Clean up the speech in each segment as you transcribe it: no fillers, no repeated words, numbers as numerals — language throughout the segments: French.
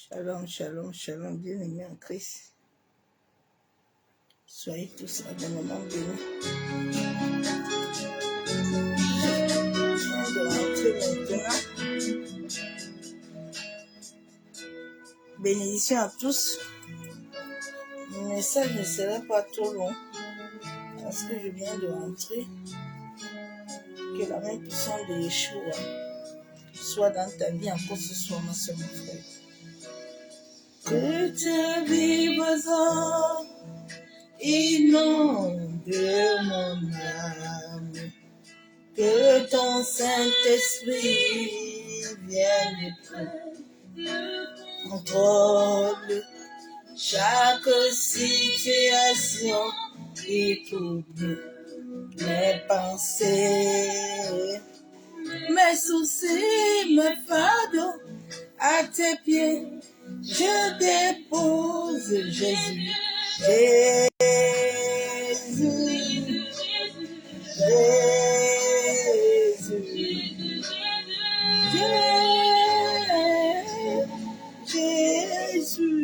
Shalom, shalom, shalom, bien-aimés en Christ. Soyez tous abondamment bénis. Je viens de rentrer maintenant. Bénédiction à tous. Mon message ne sera pas trop long parce que je viens de rentrer. Que la main puissante de Yeshua soit dans ta vie encore ce soir, ma soeur, mon frère. Que tes vives inonde mon âme. Que ton Saint-Esprit vienne prendre contrôle chaque situation qui trouble mes pensées, mes soucis, mes fardeaux à tes pieds. Je dépose Jésus, Jésus, Jésus,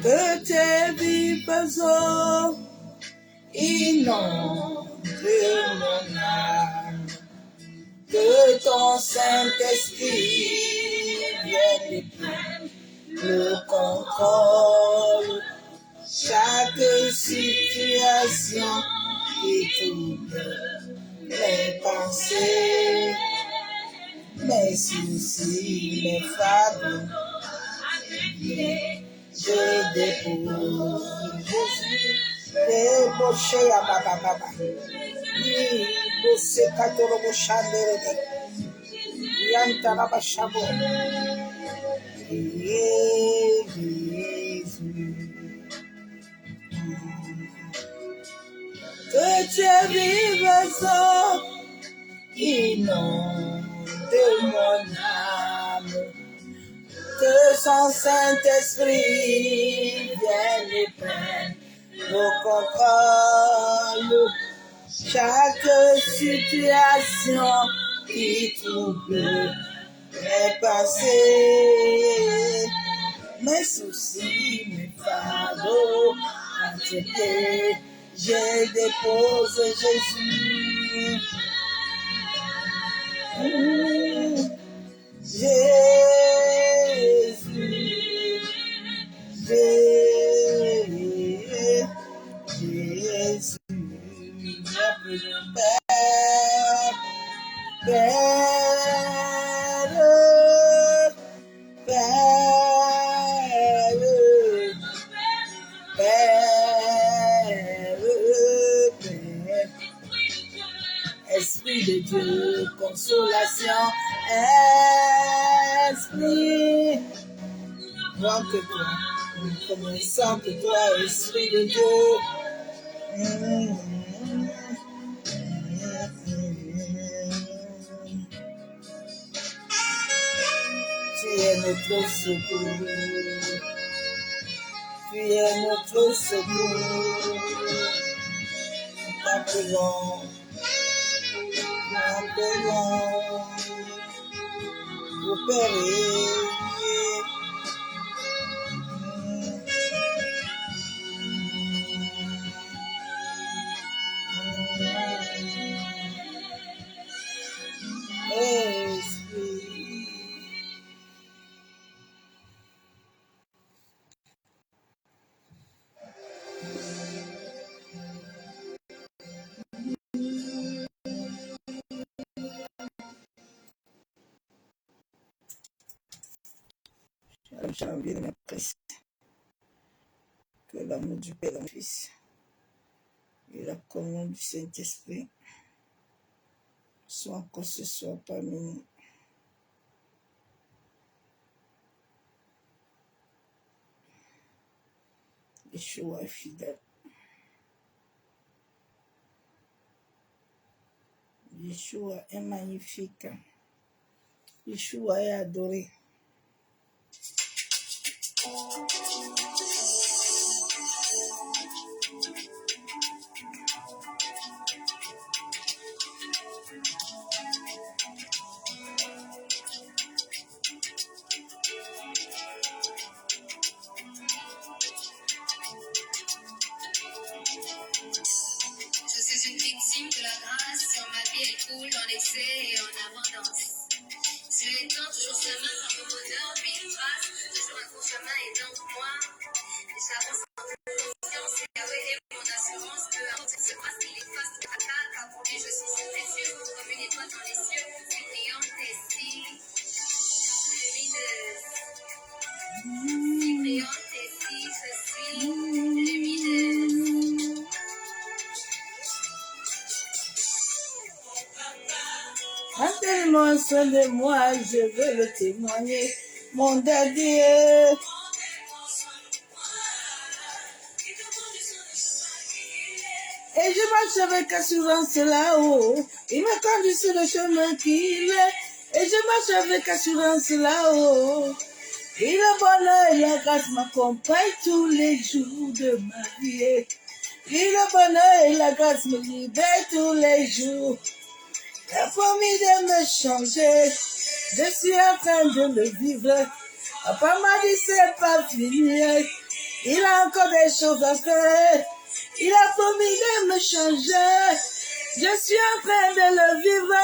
que tes vives eaux inondent mon âme, que ton Saint-Esprit vienne prendre le contrôle, chaque situation qui trouble mes pensées, mes soucis, mes fardeaux. Je dépose Jésus, débauché à Baba. Bosé Katorobo Chandere, Yantaraba Chabo. Que tes vives eaux inondent mon âme, que son Saint-Esprit vienne prendre le contrôle, chaque situation qui trouble mes pensées, mes soucis, mes fardeaux à tes pieds. Je dépose Jésus, Jésus, Jésus, Esprit de Dieu, consolation, Esprit, moins que toi, nous connaissons que toi, Esprit de Dieu. Tu es notre secours, tu es notre secours, nous t'appelons, au Père. janvier de mes presse. Que l'amour du Père et du Fils et la communion du Saint-Esprit soit encore ce soir parmi nous. Yeshua est fidèle. Yeshua est magnifique. Yeshua est adoré. De la grâce sur ma vie, elle coule en excès et en abondance. Je l'étends toujours sa main par mon bonheur, puis une trace. Toujours un court chemin est donc moi. Et j'avance en confiance, et Yahweh est mon assurance. Peu importe ce qui se passe, il efface le fracas. Car pour lui, je suis sur les cieux, comme une étoile dans les cieux. Si brillante et si lumineuse. Si brillante et si je suis lumineuse. Un tellement soin de moi, je veux le témoigner, mon daddy. Et je marche avec assurance là-haut. Il me conduit sur le chemin qu'il est. Et je marche avec assurance là-haut. Et le bonheur et la grâce m'accompagnent tous les jours de ma vie. Et le bonheur et la grâce me libèrent tous les jours. Il a promis de me changer. Je suis en train de le vivre. Papa m'a dit c'est pas fini. Il a encore des choses à faire. Il a promis de me changer. Je suis en train de le vivre.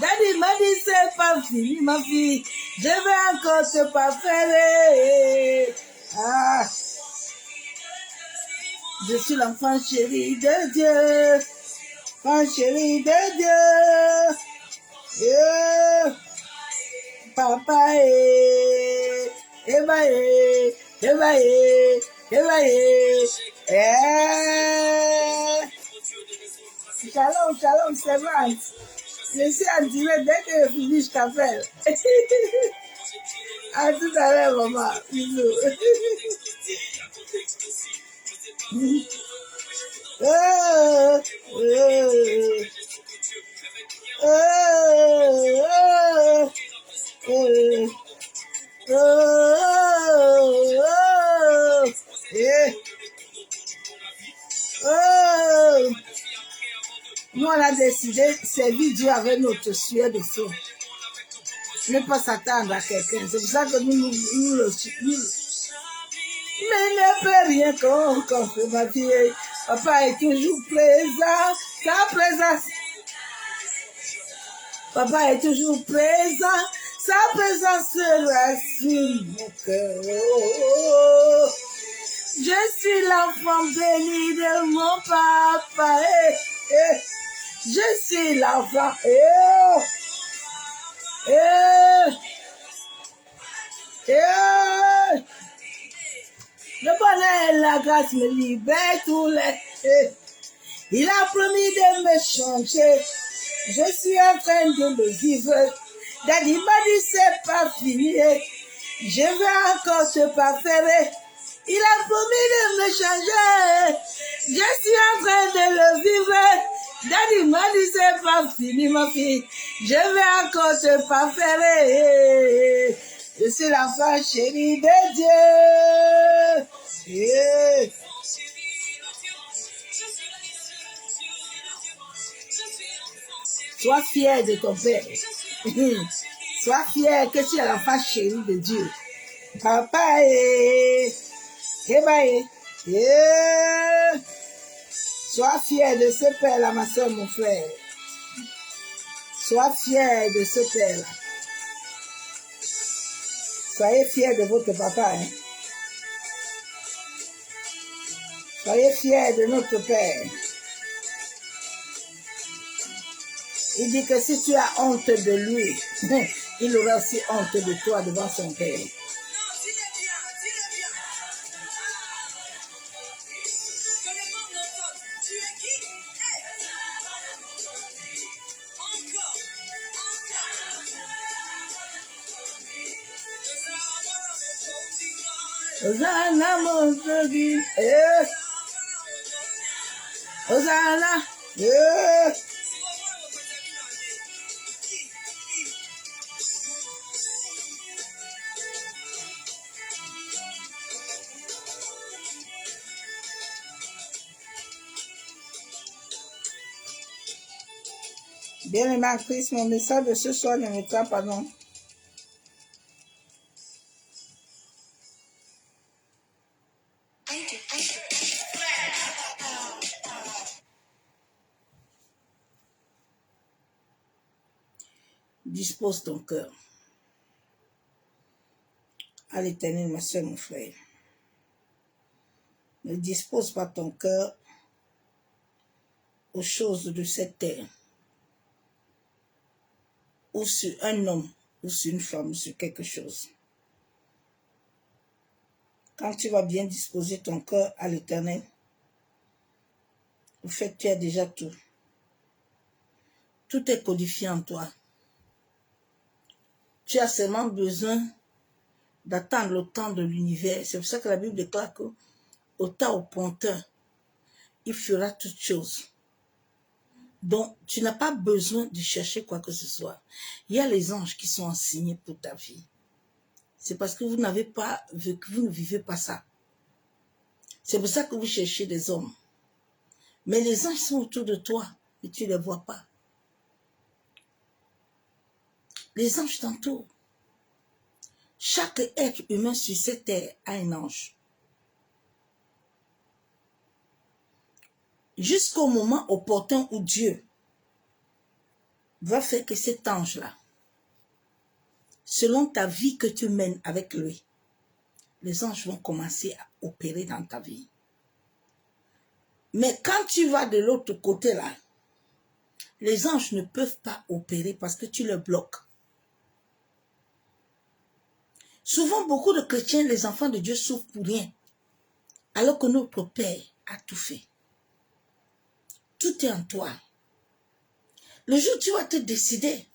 Daddy m'a dit c'est pas fini ma fille. Je vais encore te parfaire. Ah. Je suis l'enfant chéri de Dieu. Enfant chéri de Dieu. Yeah. Papa Shalom, shalom, servante. Je suis en direct, dès que je finis, je t'appelle. À tout à l'heure, maman. Bisous. Nous, on a décidé de servir Dieu avec notre sueur de feu. Ne pas s'attendre à quelqu'un. C'est pour ça que nous le suivons. Mais il ne peut rien qu'on fait, ma fille. Papa est toujours présent. Sa présence. Papa est toujours présent. Sa présence sera sur mon cœur. Je suis l'enfant béni de mon papa. Je suis l'enfant. Le bonheur et la grâce me libèrent tous les. Il a promis de me changer. Je suis en train de le vivre. Daddy m'a dit c'est pas fini. Je vais encore te parfaire. Il a promis de me changer. Je suis en train de le vivre. Daddy m'a dit c'est pas fini ma fille. Je vais encore te parfaire. Je suis l'enfant chéri de Dieu. Yeah. Sois fier de ton père. Sois fier que tu es l'enfant chéri de Dieu. Papa Sois fier de ce père-là, ma soeur, mon frère. Sois fier de ce père-là. Soyez fiers de votre papa. Hein? Soyez fiers de notre père. Il dit que si tu as honte de lui, il aura aussi honte de toi devant son père. Hosanna, mon Dieu. Eh. Hosanna. Eh. Bien-aimé en Christ, mon message de ce soir ne mettra pas non. Dispose ton cœur à l'Éternel, ma soeur, mon frère. Ne dispose pas ton cœur aux choses de cette terre, ou sur un homme, ou sur une femme, ou sur quelque chose. Quand tu vas bien disposer ton cœur à l'Éternel, au fait, tu as déjà tout. Tout est codifié en toi. Tu as seulement besoin d'attendre le temps de l'univers. C'est pour ça que la Bible déclare qu'au temps opportun, il fera toutes choses. Donc, tu n'as pas besoin de chercher quoi que ce soit. Il y a les anges qui sont assignés pour ta vie. C'est parce que vous n'avez pas vu, que vous ne vivez pas ça. C'est pour ça que vous cherchez des hommes. Mais les anges sont autour de toi et tu ne les vois pas. Les anges t'entourent. Chaque être humain sur cette terre a un ange. Jusqu'au moment opportun où Dieu va faire que cet ange-là, selon ta vie que tu mènes avec lui, les anges vont commencer à opérer dans ta vie. Mais quand tu vas de l'autre côté là, les anges ne peuvent pas opérer parce que tu le bloques. Souvent, beaucoup de chrétiens, les enfants de Dieu souffrent pour rien, alors que notre Père a tout fait. Tout est en toi. Le jour où tu vas te décider,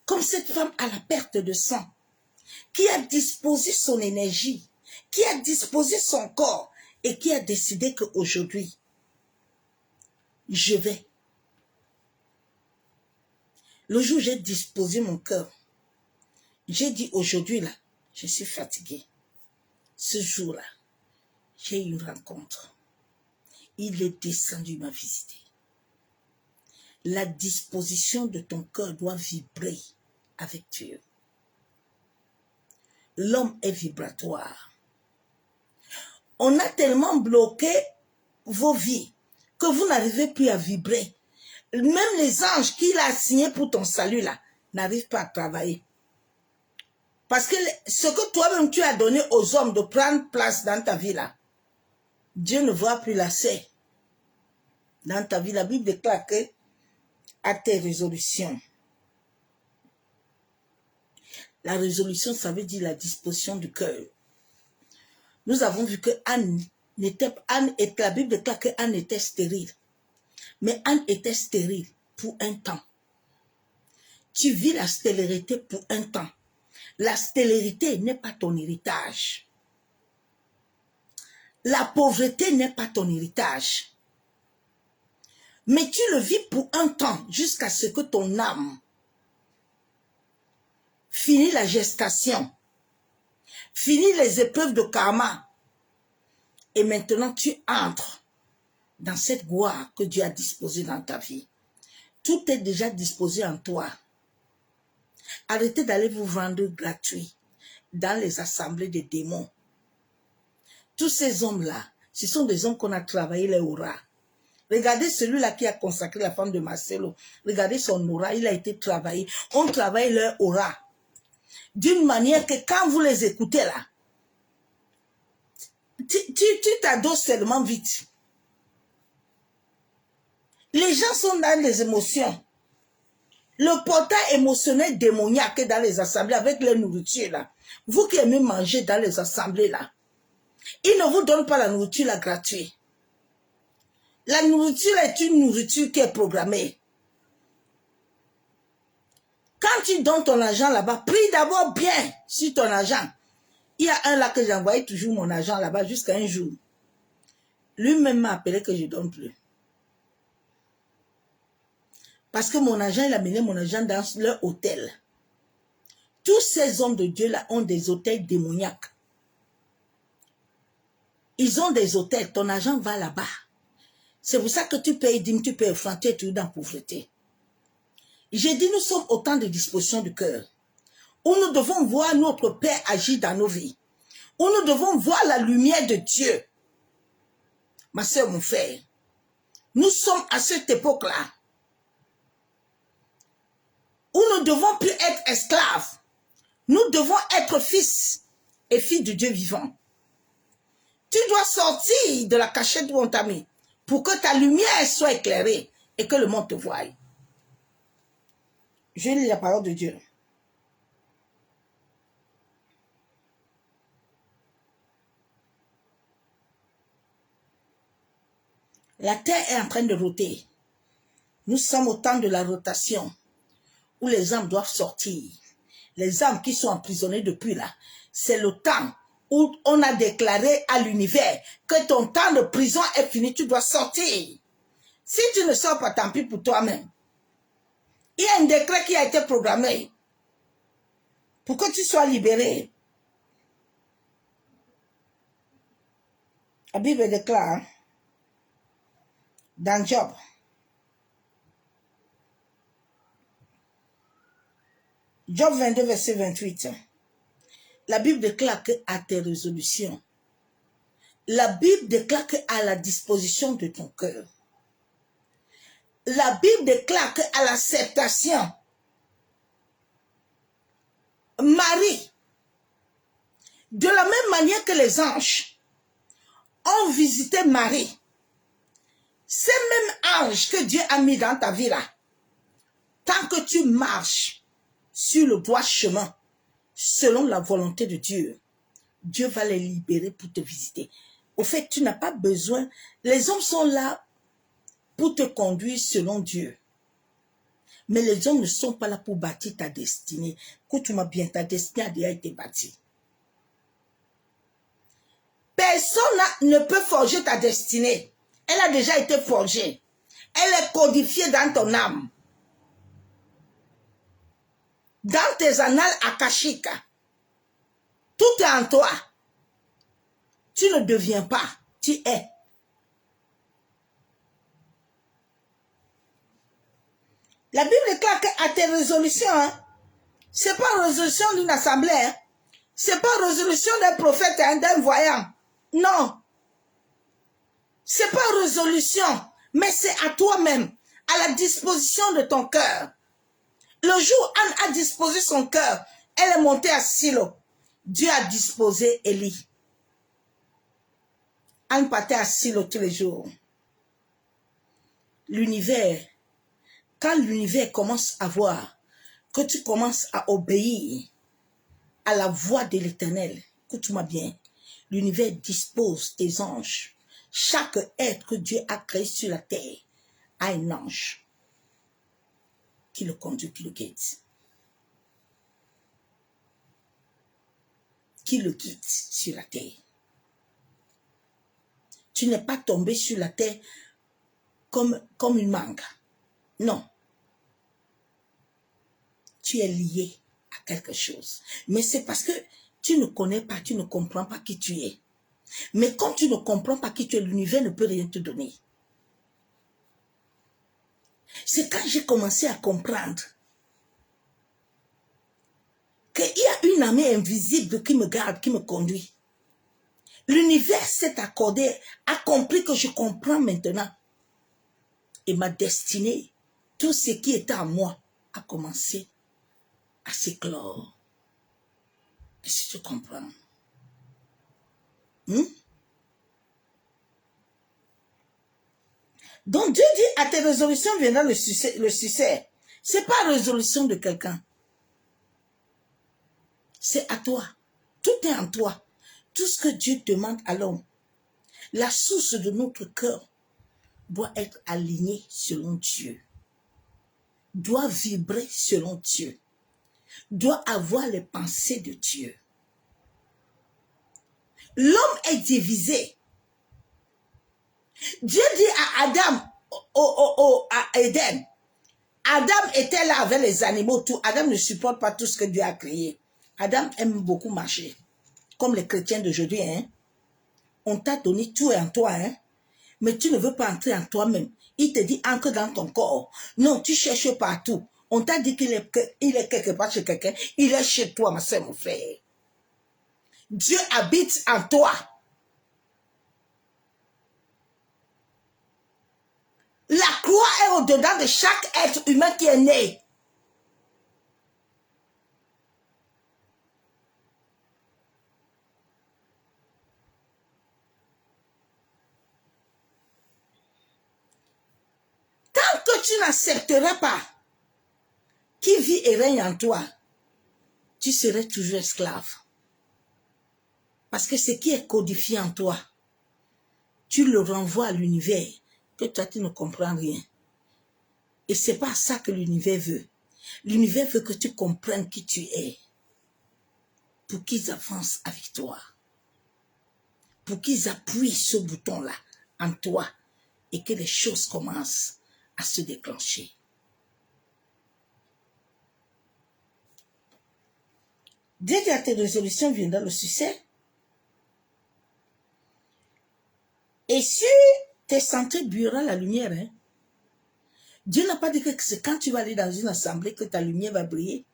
comme cette femme à la perte de sang, qui a disposé son énergie, qui a disposé son corps et qui a décidé qu'aujourd'hui, je vais. Le jour où j'ai disposé mon cœur, j'ai dit aujourd'hui là, je suis fatiguée. Ce jour-là, j'ai eu une rencontre. Il est descendu m'a visité. La disposition de ton cœur doit vibrer avec Dieu. L'homme est vibratoire. On a tellement bloqué vos vies que vous n'arrivez plus à vibrer. Même les anges qu'il a assignés pour ton salut là, n'arrivent pas à travailler. Parce que ce que toi-même tu as donné aux hommes de prendre place dans ta vie là, Dieu ne voit plus l'assez dans ta vie. La Bible déclare que à tes résolutions. La résolution, ça veut dire la disposition du cœur. Nous avons vu que la Bible déclare que Anne était stérile. Mais Anne était stérile pour un temps. Tu vis la stérilité pour un temps. La stérilité n'est pas ton héritage. La pauvreté n'est pas ton héritage. Mais tu le vis pour un temps jusqu'à ce que ton âme finisse la gestation, finisse les épreuves de karma. Et maintenant tu entres dans cette gloire que Dieu a disposée dans ta vie. Tout est déjà disposé en toi. Arrêtez d'aller vous vendre gratuit dans les assemblées des démons. Tous ces hommes-là, ce sont des hommes qu'on a travaillé les auras. Regardez celui-là qui a consacré la femme de Marcelo. Regardez son aura, il a été travaillé. On travaille leur aura. D'une manière que quand vous les écoutez là, tu t'adoses tellement vite. Les gens sont dans les émotions. Le portail émotionnel démoniaque dans les assemblées avec les nourritures là. Vous qui aimez manger dans les assemblées là, ils ne vous donnent pas la nourriture là gratuite. La nourriture est une nourriture qui est programmée. Quand tu donnes ton argent là-bas, prie d'abord bien sur ton argent. Il y a un là que j'envoyais toujours mon argent là-bas jusqu'à un jour. Lui-même m'a appelé que je ne donne plus. Parce que mon agent, il a mené mon agent dans leur hôtel. Tous ces hommes de Dieu là ont des hôtels démoniaques. Ils ont des hôtels, ton argent va là-bas. C'est pour ça que tu payes dîme, tu payes offrande, tu es toujours dans la pauvreté. J'ai dit, nous sommes autant de dispositions du cœur, où nous devons voir notre Père agir dans nos vies, où nous devons voir la lumière de Dieu. Ma soeur, mon frère, nous sommes à cette époque-là, où nous ne devons plus être esclaves. Nous devons être fils et filles de Dieu vivant. Tu dois sortir de la cachette où on t'a mis pour que ta lumière soit éclairée et que le monde te voie. Je lis la parole de Dieu. La terre est en train de roter. Nous sommes au temps de la rotation où les âmes doivent sortir. Les âmes qui sont emprisonnées depuis là, c'est le temps où on a déclaré à l'univers que ton temps de prison est fini, tu dois sortir. Si tu ne sors pas, tant pis pour toi-même. Il y a un décret qui a été programmé pour que tu sois libéré. La Bible déclare dans Job, Job 22, verset 28, la Bible déclare que à tes résolutions, la Bible déclare que à la disposition de ton cœur, la Bible déclare que à l'acceptation, Marie, de la même manière que les anges ont visité Marie, ces mêmes anges que Dieu a mis dans ta vie là, tant que tu marches sur le droit chemin, selon la volonté de Dieu, Dieu va les libérer pour te visiter. Au fait, tu n'as pas besoin, les hommes sont là pour te conduire selon Dieu. Mais les hommes ne sont pas là pour bâtir ta destinée. Écoute-moi bien, ta destinée a déjà été bâtie. Personne ne peut forger ta destinée. Elle a déjà été forgée. Elle est codifiée dans ton âme. Dans tes annales akashiques. Tout est en toi. Tu ne deviens pas, tu es. La Bible déclare qu'à tes résolutions, ce n'est pas résolution d'une assemblée, ce n'est pas résolution d'un prophète, d'un voyant. Non. Ce n'est pas résolution, mais c'est à toi-même, à la disposition de ton cœur. Le jour où Anne a disposé son cœur, elle est montée à Silo. Dieu a disposé Élie. Anne partait à Silo tous les jours. L'univers, quand l'univers commence à voir que tu commences à obéir à la voix de l'Éternel, écoute-moi bien, l'univers dispose des anges. Chaque être que Dieu a créé sur la terre a un ange qui le conduit, qui le guide. Qui le guide sur la terre. Tu n'es pas tombé sur la terre comme une mangue. Non. Tu es lié à quelque chose. Mais c'est parce que tu ne connais pas, tu ne comprends pas qui tu es. Mais comme tu ne comprends pas qui tu es, l'univers ne peut rien te donner. C'est quand j'ai commencé à comprendre qu'il y a une armée invisible qui me garde, qui me conduit. L'univers s'est accordé, a compris que je comprends maintenant. Et ma destinée, tout ce qui était à moi, a commencé à s'éclore. Est-ce que tu comprends? Donc Dieu dit, à tes résolutions viendra le succès. Ce n'est pas la résolution de quelqu'un. C'est à toi. Tout est en toi. Tout ce que Dieu demande à l'homme. La source de notre cœur doit être alignée selon Dieu. Doit vibrer selon Dieu. Doit avoir les pensées de Dieu. L'homme est divisé. Dieu dit à Adam, à Éden, Adam était là avec les animaux, tout. Adam ne supporte pas tout ce que Dieu a créé. Adam aime beaucoup marcher. Comme les chrétiens d'aujourd'hui, hein. On t'a donné tout en toi, hein. Mais tu ne veux pas entrer en toi-même. Il te dit, entre dans ton corps. Non, tu cherches partout. On t'a dit qu'il est quelque part chez quelqu'un. Il est chez toi, ma soeur, mon frère. Dieu habite en toi. La croix est au-dedans de chaque être humain qui est né. Tant que tu n'accepteras pas qui vit et règne en toi, tu serais toujours esclave. Parce que ce qui est codifié en toi, tu le renvoies à l'univers, que toi tu ne comprends rien. Et c'est pas ça que l'univers veut. L'univers veut que tu comprennes qui tu es. Pour qu'ils avancent avec toi. Pour qu'ils appuient ce bouton-là en toi. Et que les choses commencent à se déclencher. Dès que tes résolutions viennent dans le succès, et si tes centrés brillera la lumière, hein, Dieu n'a pas dit que c'est quand tu vas aller dans une assemblée que ta lumière va briller.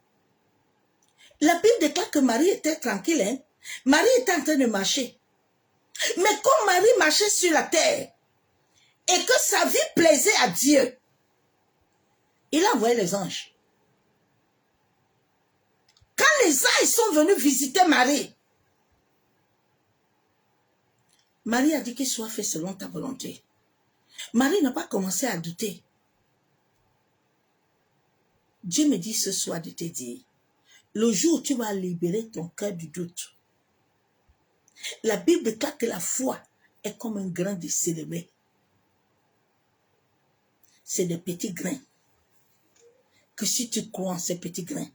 La Bible déclare que Marie était tranquille. Hein? Marie était en train de marcher. Mais comme Marie marchait sur la terre et que sa vie plaisait à Dieu, il a envoyé les anges. Quand les anges sont venus visiter Marie, Marie a dit qu'il soit fait selon ta volonté. Marie n'a pas commencé à douter. Dieu me dit ce soir de te dire, le jour où tu vas libérer ton cœur du doute, la Bible déclare que la foi est comme un grain de céleri. C'est des petits grains. Que si tu crois en ces petits grains,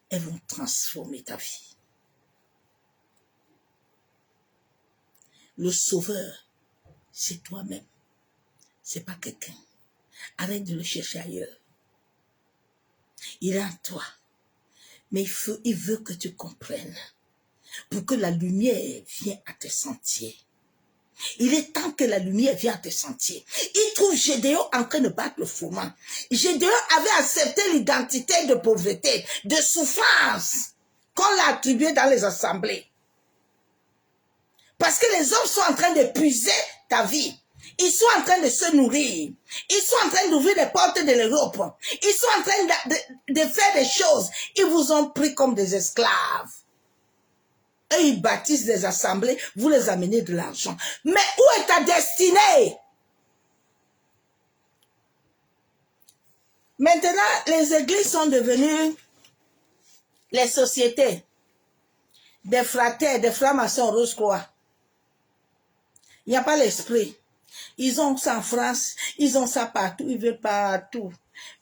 elles vont transformer ta vie. Le sauveur, c'est toi-même. C'est pas quelqu'un. Arrête de le chercher ailleurs. Il est en toi. Mais il veut que tu comprennes. Pour que la lumière vienne à tes sentiers. Il est temps que la lumière vienne à tes sentiers. Il trouve Gédéon en train de battre le fourment. Gédéon avait accepté l'identité de pauvreté, de souffrance, qu'on l'a attribuée dans les assemblées. Parce que les hommes sont en train d'épuiser ta vie. Ils sont en train de se nourrir. Ils sont en train d'ouvrir les portes de l'Europe. Ils sont en train de faire des choses. Ils vous ont pris comme des esclaves. Et ils bâtissent des assemblées. Vous les amenez de l'argent. Mais où est ta destinée? Maintenant, les églises sont devenues les sociétés des fraternes, des francs-maçons Rose-Croix. Il n'y a pas l'esprit. Ils ont ça en France, ils ont ça partout, ils veulent partout.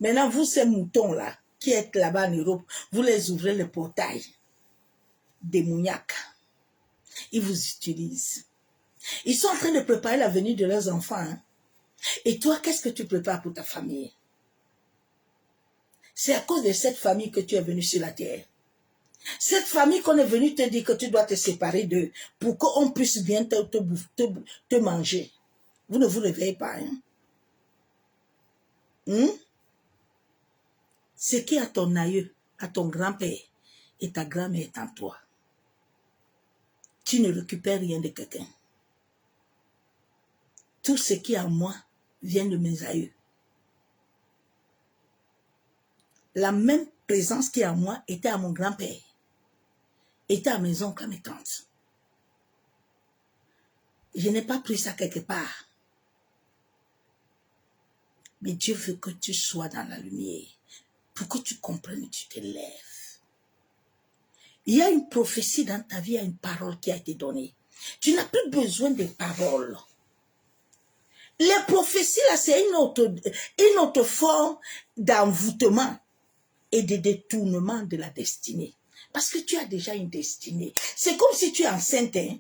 Maintenant, vous, ces moutons-là, qui êtes là-bas en Europe, vous les ouvrez le portail des mouniaques. Ils vous utilisent. Ils sont en train de préparer la venue de leurs enfants. Hein? Et toi, qu'est-ce que tu prépares pour ta famille? C'est à cause de cette famille que tu es venu sur la terre. Cette famille qu'on est venu te dire que tu dois te séparer d'eux pour qu'on puisse bien te manger. Vous ne vous réveillez pas. Hein? Ce qui est à ton aïeux, à ton grand-père et ta grand-mère est en toi. Tu ne récupères rien de quelqu'un. Tout ce qui est en moi vient de mes aïeux. La même présence qui est en moi était à mon grand-père, était à mes oncles, à mes tantes. Je n'ai pas pris ça quelque part. Mais Dieu veut que tu sois dans la lumière. Pour que tu comprennes, tu te lèves. Il y a une prophétie dans ta vie, il y a une parole qui a été donnée. Tu n'as plus besoin de paroles. Les prophéties, là, c'est une autre forme d'envoûtement et de détournement de la destinée. Parce que tu as déjà une destinée. C'est comme si tu es enceinte. Hein?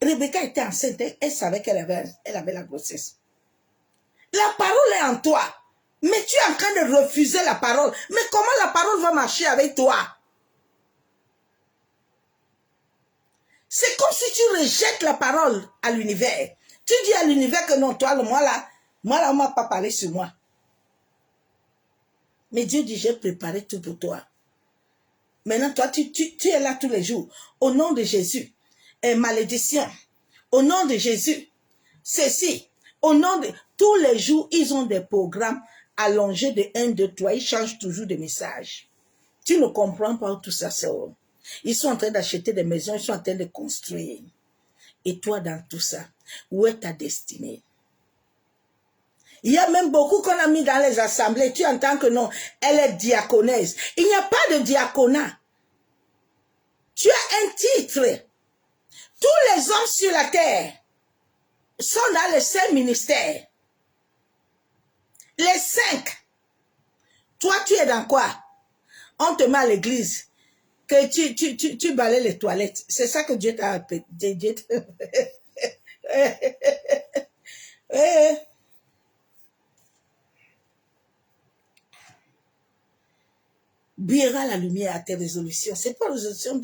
Rebecca était enceinte, elle savait qu'elle avait la grossesse. La parole est en toi. Mais tu es en train de refuser la parole. Mais comment la parole va marcher avec toi? C'est comme si tu rejettes la parole à l'univers. Tu dis à l'univers que non, toi, moi là, on ne m'a pas parlé sur moi. Mais Dieu dit, j'ai préparé tout pour toi. Maintenant, toi, tu es là tous les jours. Au nom de Jésus. Et malédiction. Au nom de Jésus. Ceci. Au nom de... Tous les jours, ils ont des programmes allongés de 1, 2, 3. Ils changent toujours de message. Tu ne comprends pas où tout ça sort. Ils sont en train d'acheter des maisons. Ils sont en train de construire. Et toi, dans tout ça, où est ta destinée? Il y a même beaucoup qu'on a mis dans les assemblées. Tu entends que non, elle est diaconesse. Il n'y a pas de diaconat. Tu as un titre. Tous les hommes sur la terre sont dans les 5 ministères. Les 5. Toi, tu es dans quoi? On te met à l'église. Que tu balayes les toilettes. C'est ça que Dieu t'a appelé. Brillera la lumière à tes résolutions. C'est pas résolution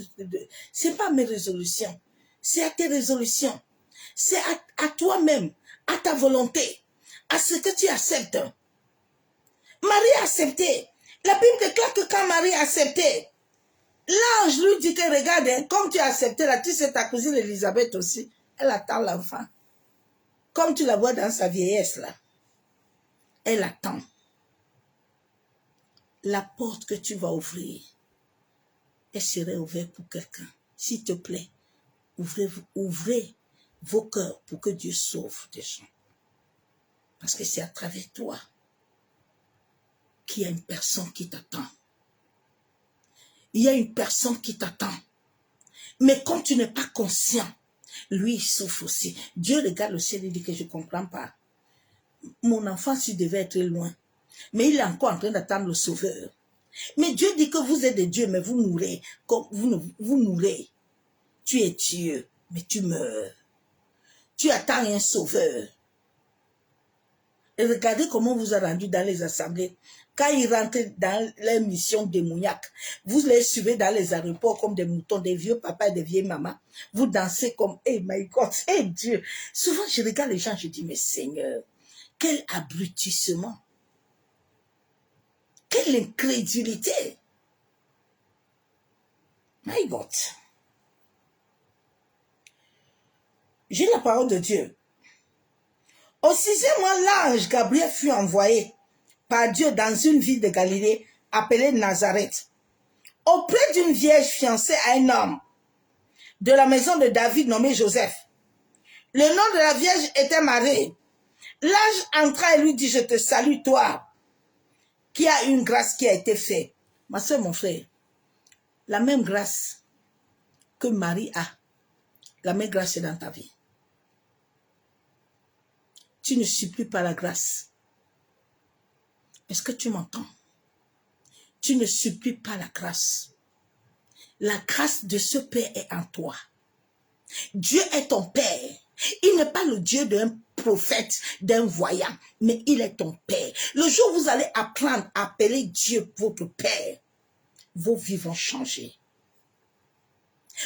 c'est pas mes résolutions. C'est à tes résolutions. C'est à toi-même, à ta volonté, à ce que tu acceptes. Marie a accepté. La Bible déclare que quand Marie a accepté, l'ange lui dit que regarde, hein, comme tu as accepté là, tu sais ta cousine Elisabeth aussi, elle attend l'enfant. Comme tu la vois dans sa vieillesse là. Elle attend. La porte que tu vas ouvrir, elle serait ouverte pour quelqu'un. S'il te plaît, ouvrez vos cœurs pour que Dieu sauve des gens. Parce que c'est à travers toi qu'il y a une personne qui t'attend. Il y a une personne qui t'attend. Mais quand tu n'es pas conscient, lui, il souffre aussi. Dieu regarde le ciel et dit que je ne comprends pas. Mon enfant, s'il devait être loin, mais il est encore en train d'attendre le sauveur. Mais Dieu dit que vous êtes des dieux, mais vous mourrez. Comme vous mourrez. Tu es Dieu, mais tu meurs. Tu attends un sauveur. Et regardez comment vous a rendu dans les assemblées. Quand ils rentrent dans les missions démoniaques, vous les suivez dans les aéroports comme des moutons, des vieux papas et des vieilles mamans. Vous dansez comme, hey my God, hey Dieu. Souvent, je regarde les gens, je dis, mais Seigneur, quel abrutissement. Quelle incrédulité. My God. J'ai la parole de Dieu. Au 6e mois, l'ange Gabriel fut envoyé par Dieu dans une ville de Galilée appelée Nazareth, auprès d'une vierge fiancée à un homme de la maison de David nommé Joseph. Le nom de la vierge était Marie. L'ange entra et lui dit, je te salue toi, qui a une grâce qui a été faite. Ma soeur, mon frère, la même grâce que Marie a, la même grâce est dans ta vie. Tu ne supplies pas la grâce. Est-ce que tu m'entends? Tu ne supplies pas la grâce. La grâce de ce Père est en toi. Dieu est ton Père. Il n'est pas le Dieu d'un prophète, d'un voyant, mais il est ton Père. Le jour où vous allez apprendre à appeler Dieu votre Père, vos vies vont changer.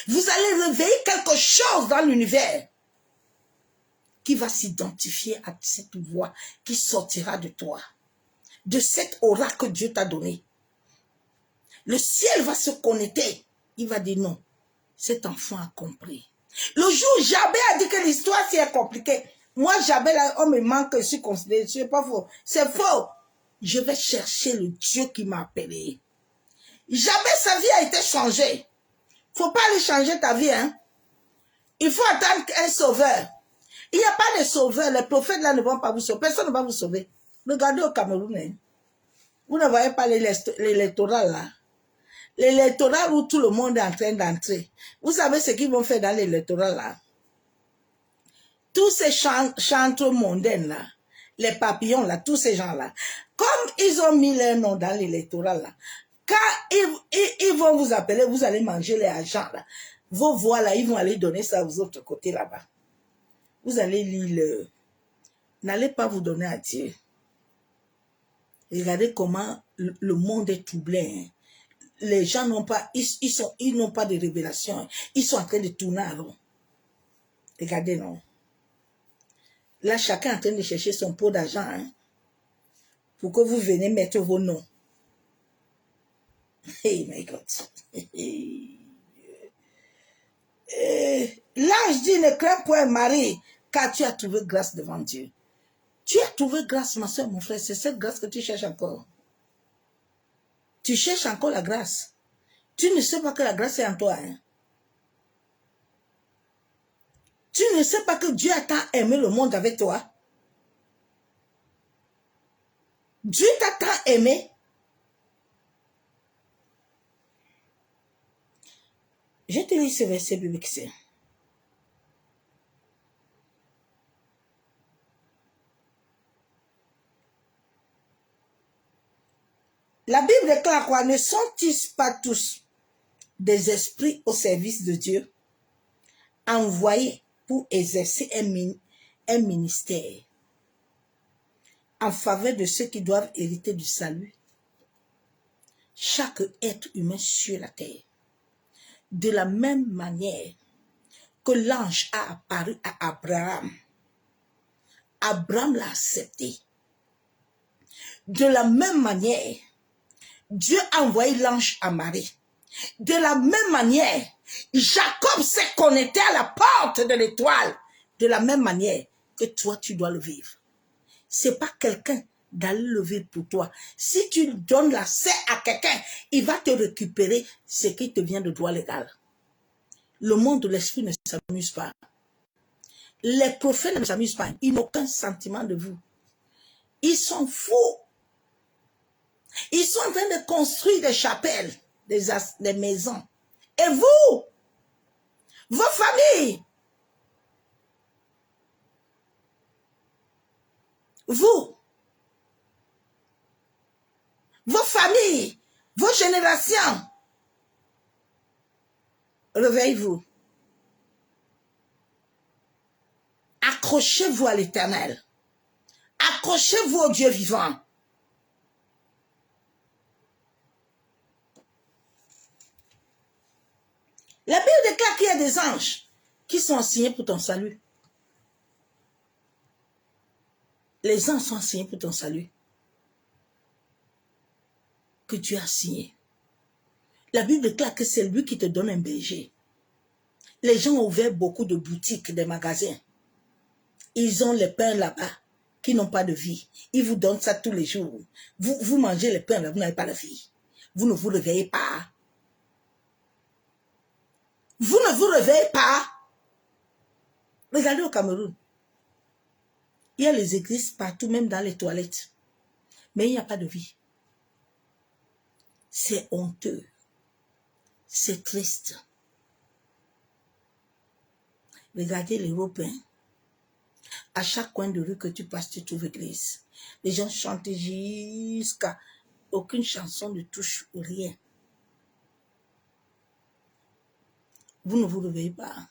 Vous allez réveiller quelque chose dans l'univers qui va s'identifier à cette voix qui sortira de toi, de cette aura que Dieu t'a donnée. Le ciel va se connecter. Il va dire non, cet enfant a compris. Le jour où Jabez a dit que l'histoire c'est compliquée, moi Jabez, on me manque, je suis considéré, c'est pas faux. C'est faux. Je vais chercher le Dieu qui m'a appelé. Jabez, sa vie a été changée. Faut pas aller changer ta vie, hein. Il faut attendre un sauveur. Il n'y a pas de sauveur. Les prophètes là ne vont pas vous sauver. Personne ne va vous sauver. Regardez au Cameroun. Hein. Vous ne voyez pas l'électoral là. L'électoral où tout le monde est en train d'entrer. Vous savez ce qu'ils vont faire dans l'électoral là? Tous ces chantres mondains là, les papillons là, tous ces gens là, comme ils ont mis leur nom dans l'électoral là, Quand ils vont vous appeler, vous allez manger les agents là. Vos voix là, ils vont aller donner ça aux autres côtés là-bas. Vous allez lire. N'allez pas vous donner à Dieu. Regardez comment le monde est troublé. Hein. Les gens n'ont pas, ils n'ont pas de révélation. Hein. Ils sont en train de tourner à rond. Regardez, non. Là, chacun est en train de chercher son pot d'argent. Hein, pour que vous venez mettre vos noms. Hey, my God. L'ange dit, ne crains point Marie, car tu as trouvé grâce devant Dieu. Tu as trouvé grâce, ma soeur, mon frère. C'est cette grâce que tu cherches encore. Tu cherches encore la grâce. Tu ne sais pas que la grâce est en toi. Hein? Tu ne sais pas que Dieu a tant aimé le monde avec toi. Dieu t'a tant aimé. Je te lis ce verset biblique. La Bible déclare quoi? Ne sont-ils pas tous des esprits au service de Dieu, envoyés pour exercer un ministère en faveur de ceux qui doivent hériter du salut? Chaque être humain sur la terre, de la même manière que l'ange a apparu à Abraham, Abraham l'a accepté. De la même manière, Dieu a envoyé l'ange à Marie. De la même manière, Jacob s'est connecté à la porte de l'étoile. De la même manière que toi, tu dois le vivre. C'est pas quelqu'un d'aller le vivre pour toi. Si tu donnes l'accès à quelqu'un, il va te récupérer ce qui te vient de droit légal. Le monde de l'esprit ne s'amuse pas. Les prophètes ne s'amusent pas. Ils n'ont aucun sentiment de vous. Ils sont fous. Ils sont en train de construire des chapelles, des maisons. Et vous, vos familles, vous, vos familles, vos générations, réveillez-vous. Accrochez-vous à l'Éternel. Accrochez-vous au Dieu vivant. La Bible déclare qu'il y a des anges qui sont assignés pour ton salut. Les anges sont assignés pour ton salut. Que Dieu a signé. La Bible déclare que c'est lui qui te donne un berger. Les gens ont ouvert beaucoup de boutiques, des magasins. Ils ont les pains là-bas qui n'ont pas de vie. Ils vous donnent ça tous les jours. Vous mangez les pains là, vous n'avez pas de vie. Vous ne vous réveillez pas. Vous ne vous réveillez pas. Regardez au Cameroun. Il y a les églises partout, même dans les toilettes. Mais il n'y a pas de vie. C'est honteux. C'est triste. Regardez les Européens. À chaque coin de rue que tu passes, tu trouves l'église. Les gens chantent jusqu'à aucune chanson ne touche rien. Vous ne vous réveillez pas.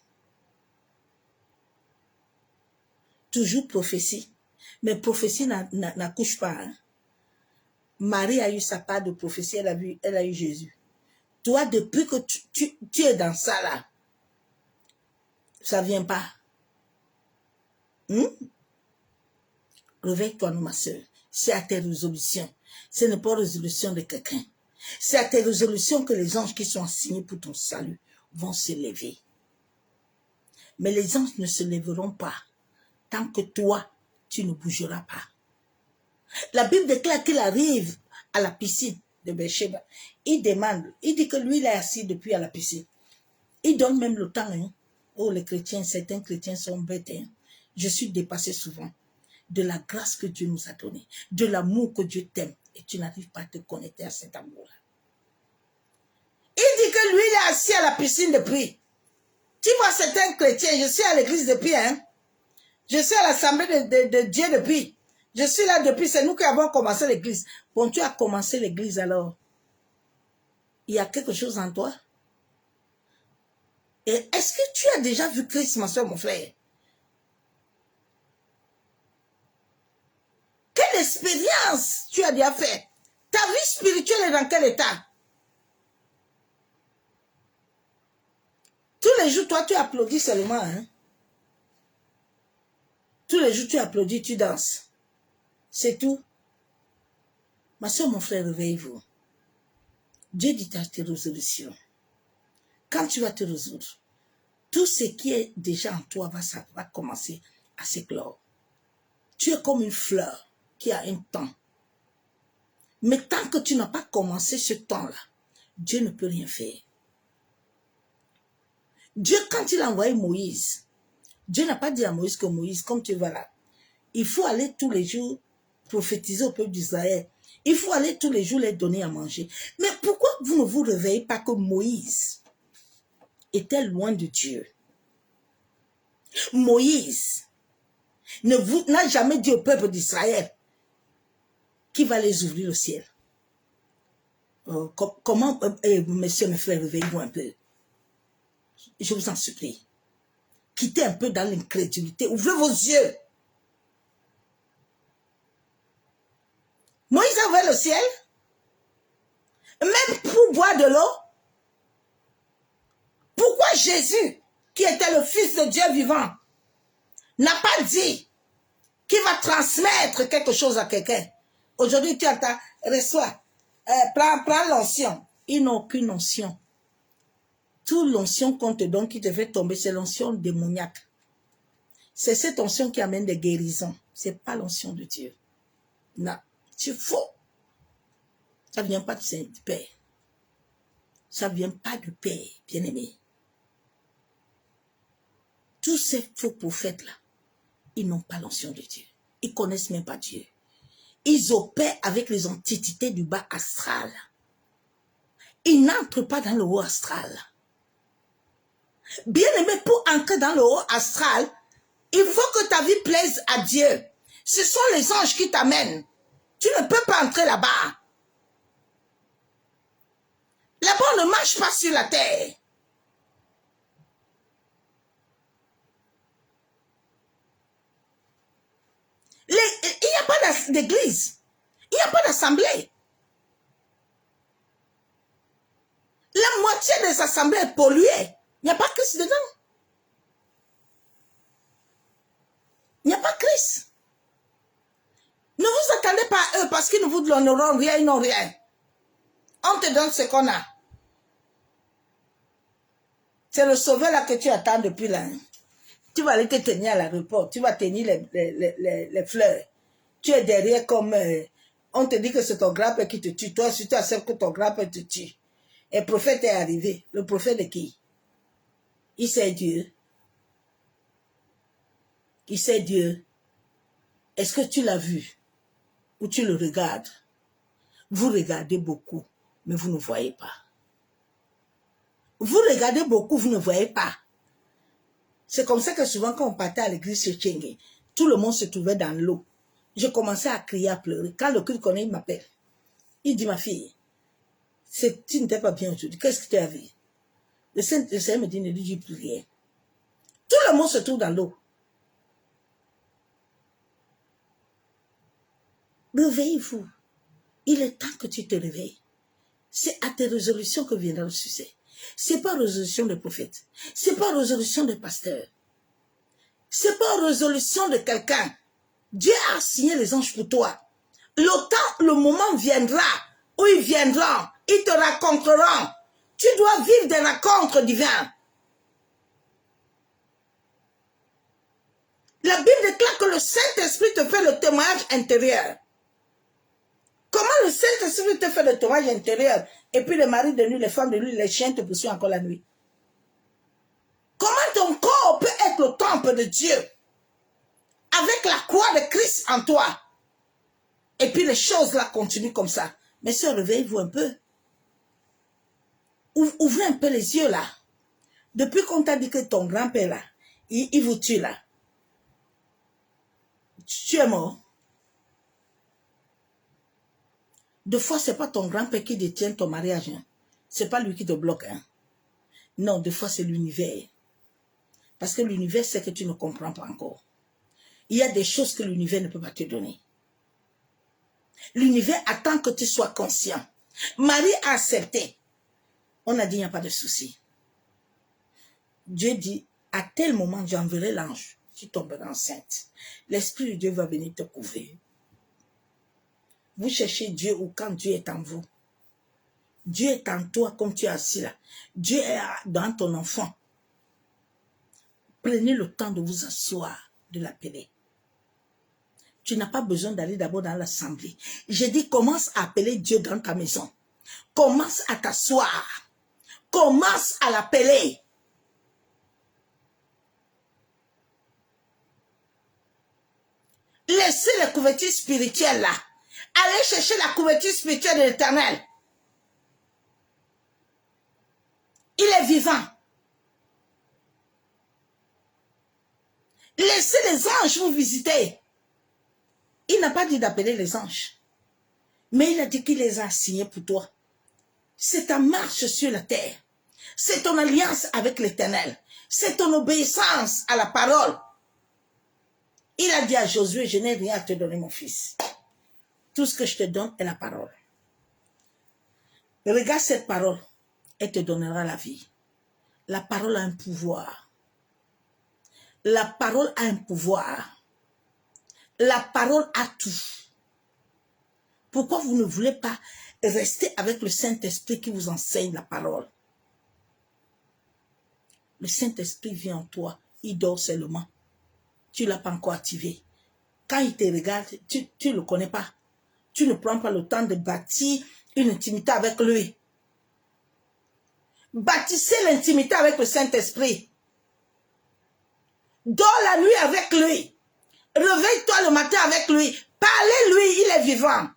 Toujours prophétie. Mais prophétie n'accouche pas. Hein. Marie a eu sa part de prophétie, elle a eu Jésus. Toi, depuis que tu es dans ça là, ça ne vient pas. Réveille-toi, ma soeur. C'est à tes résolutions. Ce n'est pas résolution de quelqu'un. C'est à tes résolutions que les anges qui sont assignés pour ton salut vont se lever. Mais les anges ne se lèveront pas tant que toi, tu ne bougeras pas. La Bible déclare qu'il arrive à la piscine de Beersheba. Il demande, il dit que lui, il est assis depuis à la piscine. Il donne même le temps. Hein. Oh, les chrétiens, certains chrétiens sont bêtes. Hein. Je suis dépassé souvent de la grâce que Dieu nous a donnée, de l'amour que Dieu t'aime, et tu n'arrives pas à te connecter à cet amour-là. Il dit que lui, il est assis à la piscine depuis. Tu vois, certains chrétiens, je suis à l'église depuis, hein. Je suis à l'assemblée de Dieu depuis. Je suis là depuis, c'est nous qui avons commencé l'église. Bon, tu as commencé l'église alors. Il y a quelque chose en toi. Et est-ce que tu as déjà vu Christ, ma soeur, mon frère? Quelle expérience tu as déjà fait? Ta vie spirituelle est dans quel état? Tous les jours, toi, tu applaudis seulement. Hein? Tous les jours, tu applaudis, tu danses. C'est tout. Ma soeur, mon frère, réveille-vous. Dieu dit à tes résolutions. Quand tu vas te résoudre, tout ce qui est déjà en toi va commencer à s'éclore. Tu es comme une fleur qui a un temps. Mais tant que tu n'as pas commencé ce temps-là, Dieu ne peut rien faire. Dieu, quand il a envoyé Moïse, Dieu n'a pas dit à Moïse que Moïse, comme tu vas là, il faut aller tous les jours prophétiser au peuple d'Israël. Il faut aller tous les jours les donner à manger. Mais pourquoi vous ne vous réveillez pas que Moïse était loin de Dieu? Moïse n'a jamais dit au peuple d'Israël qu'il va les ouvrir le ciel. Comment, messieurs, mes frères, réveillez-vous un peu. Je vous en supplie. Quittez un peu dans l'incrédulité. Ouvrez vos yeux. Moïse a ouvert le ciel. Même pour boire de l'eau. Pourquoi Jésus, qui était le Fils de Dieu vivant, n'a pas dit qu'il va transmettre quelque chose à quelqu'un? Aujourd'hui, tu entends, reçois, prends l'onction. Ils n'ont aucune onction. Toute l'onction qu'on te donne qui te fait tomber, c'est l'onction démoniaque. C'est cette onction qui amène des guérisons. Ce n'est pas l'onction de Dieu. Non, c'est faux. Ça ne vient pas du Père. Ça ne vient pas du Père, bien-aimé. Tous ces faux prophètes-là, ils n'ont pas l'onction de Dieu. Ils ne connaissent même pas Dieu. Ils opèrent avec les entités du bas astral. Ils n'entrent pas dans le haut astral. Bien-aimé, pour entrer dans le haut astral, il faut que ta vie plaise à Dieu. Ce sont les anges qui t'amènent. Tu ne peux pas entrer là-bas. Là-bas, on ne marche pas sur la terre. Il n'y a pas d'église. Il n'y a pas d'assemblée. La moitié des assemblées est polluée. Il n'y a pas Christ dedans. Il n'y a pas Christ. Ne vous attendez pas à eux parce qu'ils ne vous donneront rien, ils n'ont rien. On te donne ce qu'on a. C'est le sauveur là que tu attends depuis là. Tu vas aller te tenir à l'aéroport. Tu vas tenir les fleurs. Tu es derrière comme... on te dit que c'est ton grand-père qui te tue. Toi, si tu acceptes que ton grand-père te tue. Et le prophète est arrivé. Le prophète de qui? Il sait Dieu. Il sait Dieu. Est-ce que tu l'as vu? Ou tu le regardes? Vous regardez beaucoup, mais vous ne voyez pas. Vous regardez beaucoup, vous ne voyez pas. C'est comme ça que souvent quand on partait à l'église chez Tchengue, tout le monde se trouvait dans l'eau. Je commençais à crier, à pleurer. Quand le culte connaît, il m'appelle. Il dit, ma fille, tu n'étais pas bien aujourd'hui. Qu'est-ce que tu as vu? Le Seigneur me dit, ne dis plus rien. Tout le monde se trouve dans l'eau. Réveillez-vous. Il est temps que tu te réveilles. C'est à tes résolutions que viendra le succès. Ce n'est pas résolution des prophètes. Ce n'est pas résolution des pasteurs. Ce n'est pas résolution de quelqu'un. Dieu a signé les anges pour toi. Le moment viendra où ils viendront. Ils te raconteront. Tu dois vivre des rencontres divines. La Bible déclare que le Saint-Esprit te fait le témoignage intérieur. Comment le Saint-Esprit te fait le témoignage intérieur et puis les maris de nuit, les femmes de nuit, les chiens te poursuivent encore la nuit? Comment ton corps peut être le temple de Dieu avec la croix de Christ en toi? Et puis les choses là continuent comme ça. Mais sœurs, réveillez-vous un peu. Ouvrez un peu les yeux là. Depuis qu'on t'a dit que ton grand-père là, il vous tue là. Tu es mort. Deux fois, ce n'est pas ton grand-père qui détient ton mariage. Hein. c'est pas lui qui te bloque. Hein. Non, des fois, c'est l'univers. Parce que l'univers, c'est que tu ne comprends pas encore. Il y a des choses que l'univers ne peut pas te donner. L'univers attend que tu sois conscient. Marie a accepté. On a dit, il n'y a pas de souci. Dieu dit, à tel moment, j'enverrai l'ange. Tu tomberas enceinte. L'Esprit de Dieu va venir te couvrir. Vous cherchez Dieu ou quand Dieu est en vous. Dieu est en toi comme tu es assis là. Dieu est dans ton enfant. Prenez le temps de vous asseoir, de l'appeler. Tu n'as pas besoin d'aller d'abord dans l'assemblée. J'ai dit, commence à appeler Dieu dans ta maison. Commence à t'asseoir. Commence à l'appeler. Laissez les couvertures spirituelles là. Allez chercher la couverture spirituelle de l'Éternel. Il est vivant. Laissez les anges vous visiter. Il n'a pas dit d'appeler les anges. Mais il a dit qu'il les a assignés pour toi. C'est ta marche sur la terre. C'est ton alliance avec l'Éternel. C'est ton obéissance à la parole. Il a dit à Josué, je n'ai rien à te donner, mon fils. Tout ce que je te donne est la parole. Regarde cette parole. Elle te donnera la vie. La parole a un pouvoir. La parole a un pouvoir. La parole a tout. Pourquoi vous ne voulez pas rester avec le Saint-Esprit qui vous enseigne la parole? Le Saint-Esprit vient en toi. Il dort seulement. Tu ne l'as pas encore activé. Quand il te regarde, tu ne le connais pas. Tu ne prends pas le temps de bâtir une intimité avec lui. Bâtissez l'intimité avec le Saint-Esprit. Dors la nuit avec lui. Réveille-toi le matin avec lui. Parlez-lui, il est vivant.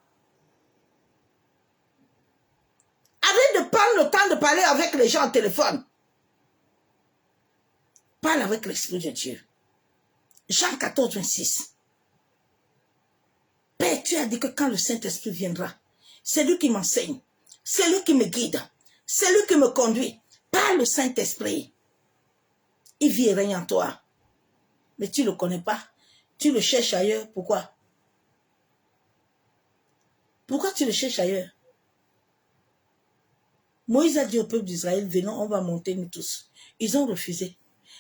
Arrête de prendre le temps de parler avec les gens au téléphone. Parle avec l'Esprit de Dieu. Jean 14, 26. Père, tu as dit que quand le Saint-Esprit viendra, c'est lui qui m'enseigne, c'est lui qui me guide, c'est lui qui me conduit. Par le Saint-Esprit, il vit et règne en toi. Mais tu ne le connais pas. Tu le cherches ailleurs. Pourquoi? Pourquoi tu le cherches ailleurs? Moïse a dit au peuple d'Israël, venons, on va monter nous tous. Ils ont refusé.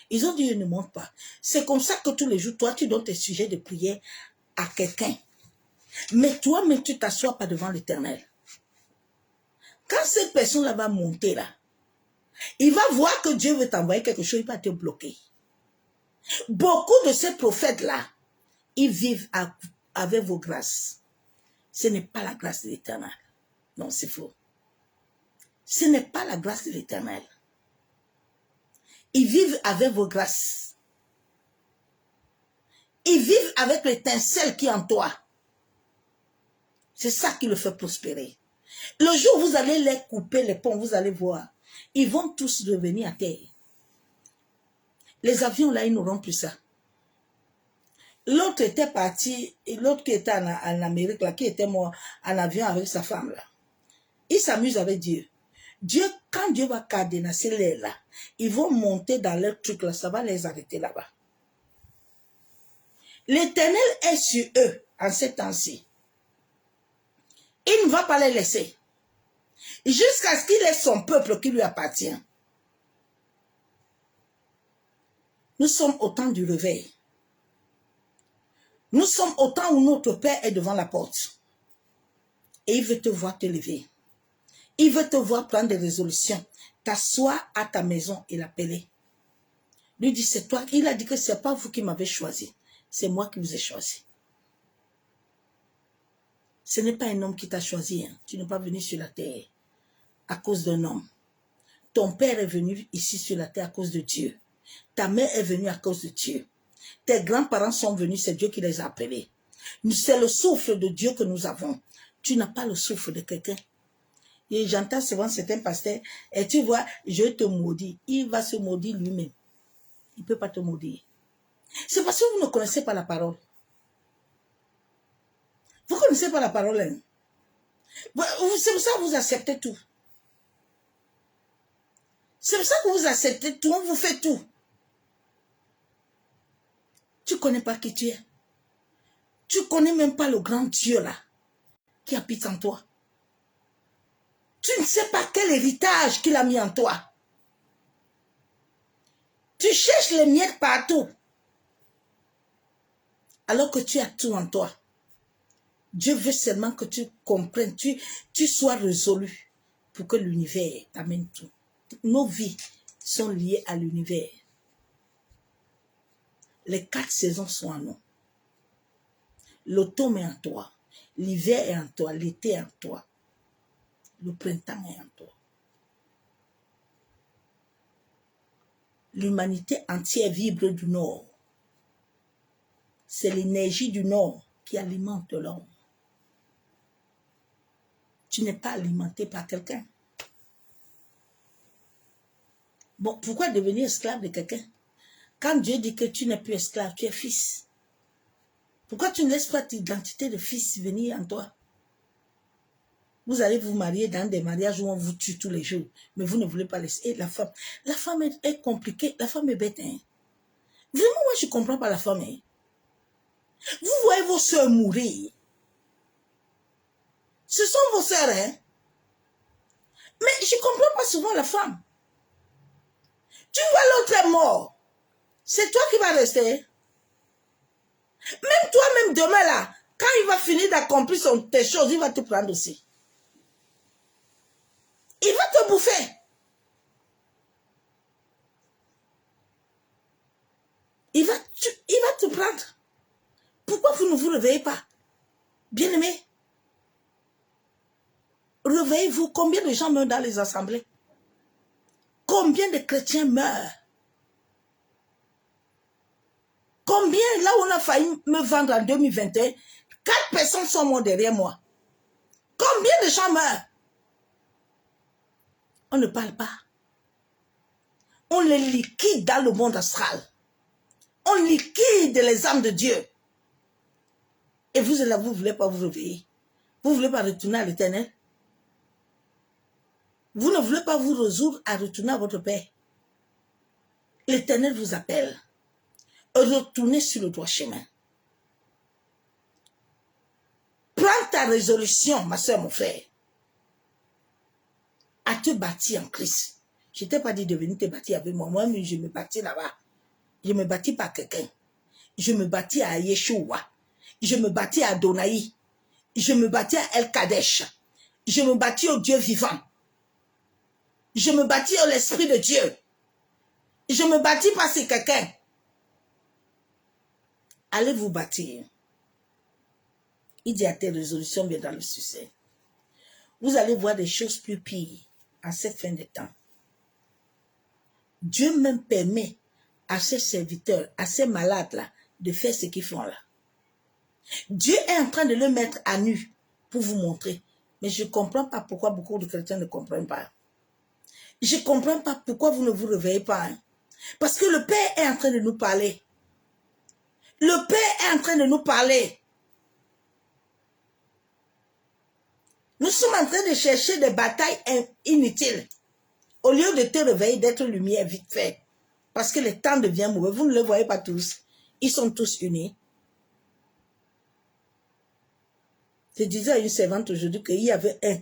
Ils ont dit, ils ne montent pas. C'est comme ça que tous les jours, toi, tu donnes tes sujets de prière à quelqu'un. Mais toi-même, tu ne t'assois pas devant l'Éternel. Quand cette personne-là va monter là, il va voir que Dieu veut t'envoyer quelque chose, il va te bloquer. Beaucoup de ces prophètes-là, ils vivent avec vos grâces. Ce n'est pas la grâce de l'Éternel. Non, c'est faux. Ce n'est pas la grâce de l'Éternel. Ils vivent avec vos grâces. Ils vivent avec l'étincelle qui est en toi. C'est ça qui le fait prospérer. Le jour où vous allez les couper les ponts, vous allez voir. Ils vont tous revenir à terre. Les avions là, ils n'auront plus ça. L'autre était parti, l'autre qui était en Amérique là, qui était mort en avion avec sa femme là. Il s'amuse avec Dieu. Dieu, quand Dieu va cadenasser l'air là, ils vont monter dans leur truc là, ça va les arrêter là-bas. L'Éternel est sur eux en ces temps-ci. Il ne va pas les laisser. Jusqu'à ce qu'il ait son peuple qui lui appartient. Nous sommes au temps du réveil. Nous sommes au temps où notre Père est devant la porte. Et il veut te voir te lever. Il veut te voir prendre des résolutions. T'asseoir à ta maison et l'appeler. Lui dit, c'est toi. Il a dit que ce n'est pas vous qui m'avez choisi. C'est moi qui vous ai choisi. Ce n'est pas un homme qui t'a choisi. Hein. Tu n'es pas venu sur la terre à cause d'un homme. Ton père est venu ici sur la terre à cause de Dieu. Ta mère est venue à cause de Dieu. Tes grands-parents sont venus, c'est Dieu qui les a appelés. C'est le souffle de Dieu que nous avons. Tu n'as pas le souffle de quelqu'un. Et j'entends souvent certains pasteurs, et tu vois, je te maudis. Il va se maudire lui-même. Il ne peut pas te maudire. C'est parce que vous ne connaissez pas la parole. Vous ne connaissez pas la parole. Hein? C'est pour ça que vous acceptez tout. C'est pour ça que vous acceptez tout, on vous fait tout. Tu ne connais pas qui tu es. Tu ne connais même pas le grand Dieu là, qui habite en toi. Tu ne sais pas quel héritage qu'il a mis en toi. Tu cherches les miettes partout. Alors que tu as tout en toi. Dieu veut seulement que tu comprennes, tu sois résolu pour que l'univers t'amène tout. Nos vies sont liées à l'univers. Les 4 saisons sont en nous. L'automne est en toi. L'hiver est en toi. L'été est en toi. Le printemps est en toi. L'humanité entière vibre du Nord. C'est l'énergie du Nord qui alimente l'homme. Tu n'es pas alimenté par quelqu'un. Bon, pourquoi devenir esclave de quelqu'un? Quand Dieu dit que tu n'es plus esclave, tu es fils. Pourquoi tu ne laisses pas ton identité de fils venir en toi? Vous allez vous marier dans des mariages où on vous tue tous les jours, mais vous ne voulez pas laisser. Et la femme est compliquée, la femme est bête. Hein? Vraiment, moi, je ne comprends pas la femme. Hein? Vous voyez vos soeurs mourir. Ce sont vos soeurs, hein? Mais je ne comprends pas souvent la femme. Tu vois l'autre est mort. C'est toi qui vas rester. Même toi-même demain là, quand il va finir d'accomplir tes choses, il va te prendre aussi. Il va te bouffer. Il va te prendre. Pourquoi vous ne vous réveillez pas? Bien-aimés, réveillez-vous. Combien de gens meurent dans les assemblées? Combien de chrétiens meurent? Combien, là où on a failli me vendre en 2021, 4 personnes sont mortes derrière moi. Combien de gens meurent? On ne parle pas. On les liquide dans le monde astral. On liquide les âmes de Dieu. Et vous êtes là, vous ne voulez pas vous réveiller. Vous ne voulez pas retourner à l'Éternel. Vous ne voulez pas vous résoudre à retourner à votre Père. L'Éternel vous appelle. Retournez sur le droit chemin. Prends ta résolution, ma soeur, mon frère, à te bâtir en Christ. Je ne t'ai pas dit de venir te bâtir avec moi. Moi, je me bâtis là-bas. Je me bâtis par quelqu'un. Je me bâtis à Yeshua. Je me bâtis à Adonai. Je me bâtis à El Kadesh. Je me bâtis au Dieu vivant. Je me bâtis à l'Esprit de Dieu. Je me bâtis pas sur quelqu'un. Allez vous bâtir. Il dit à tes résolutions viendra le succès. Vous allez voir des choses plus pires à cette fin de temps. Dieu même permet à ses serviteurs, à ces malades-là, de faire ce qu'ils font là. Dieu est en train de le mettre à nu pour vous montrer. Mais je ne comprends pas pourquoi beaucoup de chrétiens ne comprennent pas. Je ne comprends pas pourquoi vous ne vous réveillez pas. Hein? Parce que le Père est en train de nous parler. Le Père est en train de nous parler. Nous sommes en train de chercher des batailles inutiles. Au lieu de te réveiller, d'être lumière vite fait. Parce que le temps devient mauvais. Vous ne les voyez pas tous. Ils sont tous unis. Je disais à une servante aujourd'hui qu'il y avait un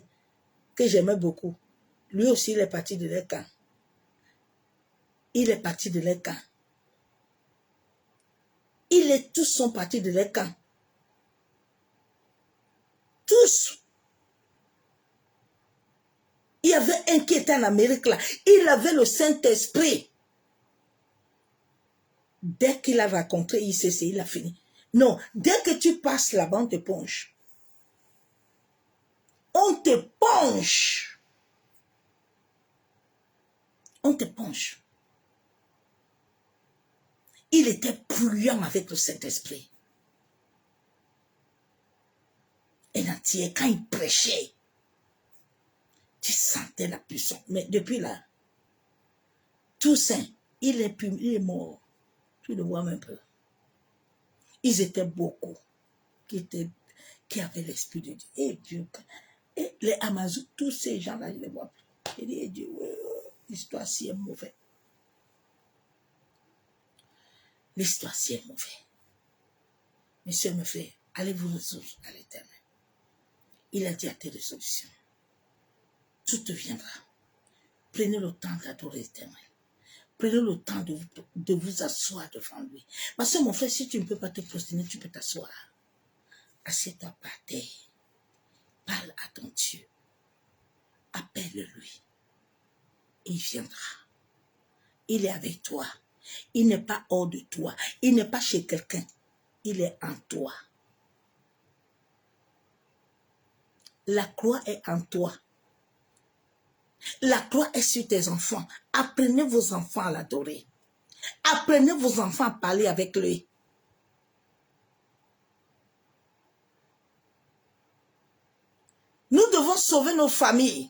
que j'aimais beaucoup. Lui aussi, il est parti de leur camp. Il est parti de leur camp. Tous sont partis de leur camp. Tous. Il y avait un qui était en Amérique là. Il avait le Saint-Esprit. Dès qu'il a rencontré ICC, il a fini. Non, dès que tu passes là-bas, on te ponche. On te ponche. On te ponche. Il était bruyant avec le Saint-Esprit. Et entier, quand il prêchait, tu sentais la puissance. Mais depuis là, Toussaint, il est mort. Tu le vois même peu. Ils étaient beaucoup qui avaient l'esprit de Dieu. Et Dieu, et les Amazones, tous ces gens-là, je les vois plus. Il dit, Dieu, L'histoire si est mauvaise. L'histoire si est mauvaise. Monsieur me fait, allez vous résoudre à l'Éternel. Il a dit à tes résolutions. Tout te viendra. Prenez le temps d'adorer l'Éternel. Prenez le temps de vous asseoir devant lui. Parce que mon frère, si tu ne peux pas te prosterner, tu peux t'asseoir. Assieds-toi par terre. Parle à ton Dieu. Appelle-lui. Il viendra. Il est avec toi. Il n'est pas hors de toi. Il n'est pas chez quelqu'un. Il est en toi. La croix est en toi. La croix est sur tes enfants. Apprenez vos enfants à l'adorer. Apprenez vos enfants à parler avec lui. Nous devons sauver nos familles.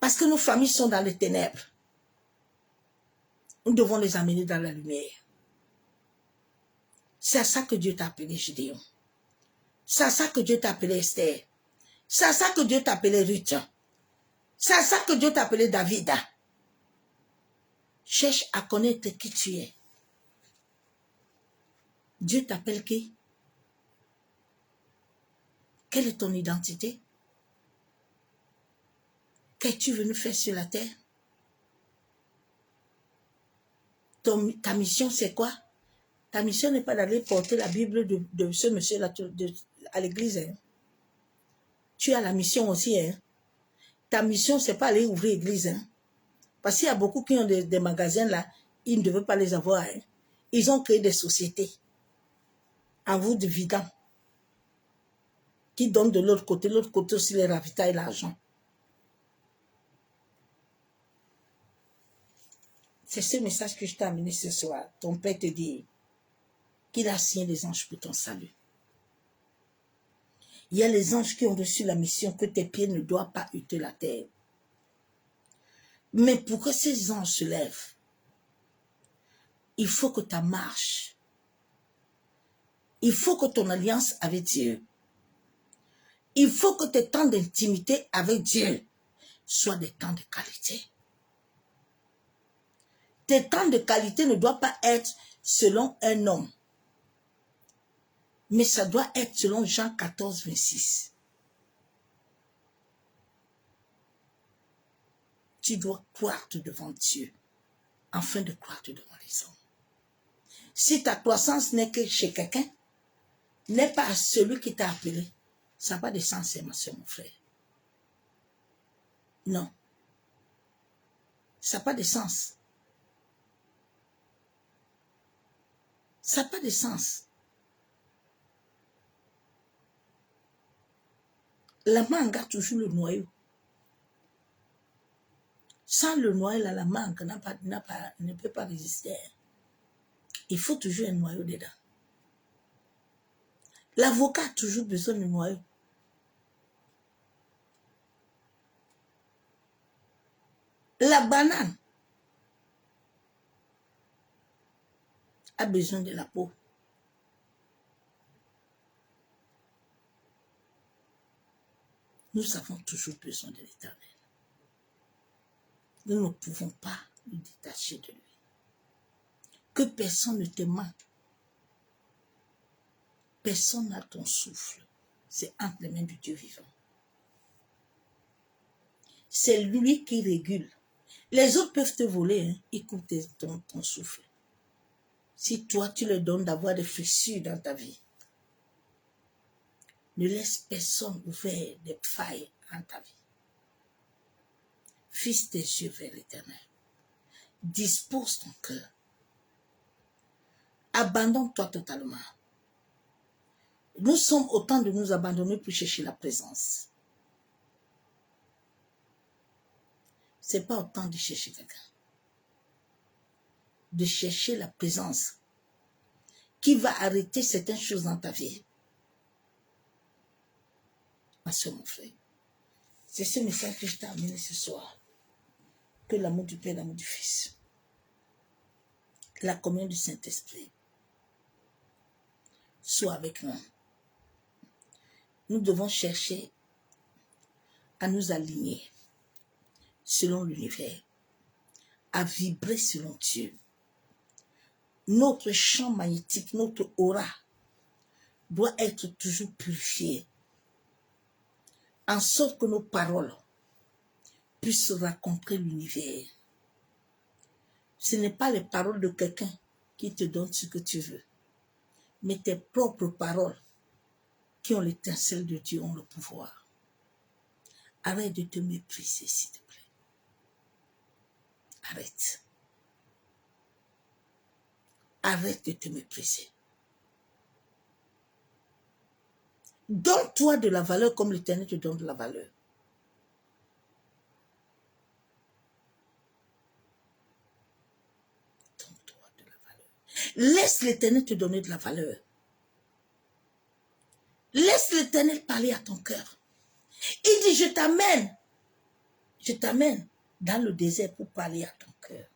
Parce que nos familles sont dans les ténèbres. Nous devons les amener dans la lumière. C'est à ça que Dieu t'a appelé Gédéon. C'est à ça que Dieu t'a appelé Esther. C'est à ça que Dieu t'a appelé Ruth. C'est à ça que Dieu t'a appelé David. Cherche à connaître qui tu es. Dieu t'appelle qui? Quelle est ton identité? Qu'es-tu venu faire sur la terre? Ta mission, c'est quoi? Ta mission n'est pas d'aller porter la Bible de ce monsieur-là à l'église. Hein? Tu as la mission aussi. Hein? Ta mission, c'est pas aller ouvrir l'église. Hein? Parce qu'il y a beaucoup qui ont des magasins là, ils ne devaient pas les avoir. Hein? Ils ont créé des sociétés en vous dividant qui donnent de l'autre côté aussi les ravitaillent l'argent. C'est ce message que je t'ai amené ce soir. Ton Père te dit qu'il a signé les anges pour ton salut. Il y a les anges qui ont reçu la mission que tes pieds ne doivent pas heurter la terre. Mais pour que ces anges se lèvent, il faut que ta marche, il faut que ton alliance avec Dieu, il faut que tes temps d'intimité avec Dieu soient des temps de qualité. Tes temps de qualité ne doivent pas être selon un homme, mais ça doit être selon Jean 14, 26. Tu dois croître devant Dieu, afin de croître devant les hommes. Si ta croissance n'est que chez quelqu'un, n'est pas à celui qui t'a appelé, ça n'a pas de sens, ma soeur, mon frère. Non. Ça n'a pas de sens. Ça n'a pas de sens. La mangue a toujours le noyau. Sans le noyau, la mangue ne peut pas résister. Il faut toujours un noyau dedans. L'avocat a toujours besoin de noyau. La banane a besoin de la peau. Nous avons toujours besoin de l'Éternel. Nous ne pouvons pas nous détacher de lui. Que personne ne te ment. Personne n'a ton souffle. C'est entre les mains du Dieu vivant. C'est lui qui régule. Les autres peuvent te voler, hein. Ils coupent ton souffle. Si toi, tu leur donnes d'avoir des fissures dans ta vie, ne laisse personne ouvrir des failles en ta vie. Fixe tes yeux vers l'Éternel. Dispose ton cœur. Abandonne-toi totalement. Nous sommes au temps de nous abandonner pour chercher la présence. Ce n'est pas au temps de chercher quelqu'un. De chercher la présence qui va arrêter certaines choses dans ta vie. Ma soeur, mon frère, c'est ce message que je t'ai amené ce soir. Que l'amour du Père, l'amour du Fils, la communion du Saint-Esprit soit avec nous. Nous devons chercher à nous aligner selon l'univers, à vibrer selon Dieu. Notre champ magnétique, notre aura doit être toujours purifié, en sorte que nos paroles puissent rencontrer l'univers. Ce n'est pas les paroles de quelqu'un qui te donne ce que tu veux, mais tes propres paroles qui ont l'étincelle de Dieu ont le pouvoir. Arrête de te mépriser, s'il te plaît. Arrête. Arrête de te mépriser. Donne-toi de la valeur comme l'Éternel te donne de la valeur. Donne-toi de la valeur. Laisse l'Éternel te donner de la valeur. Laisse l'Éternel parler à ton cœur. Il dit, je t'amène dans le désert pour parler à ton cœur.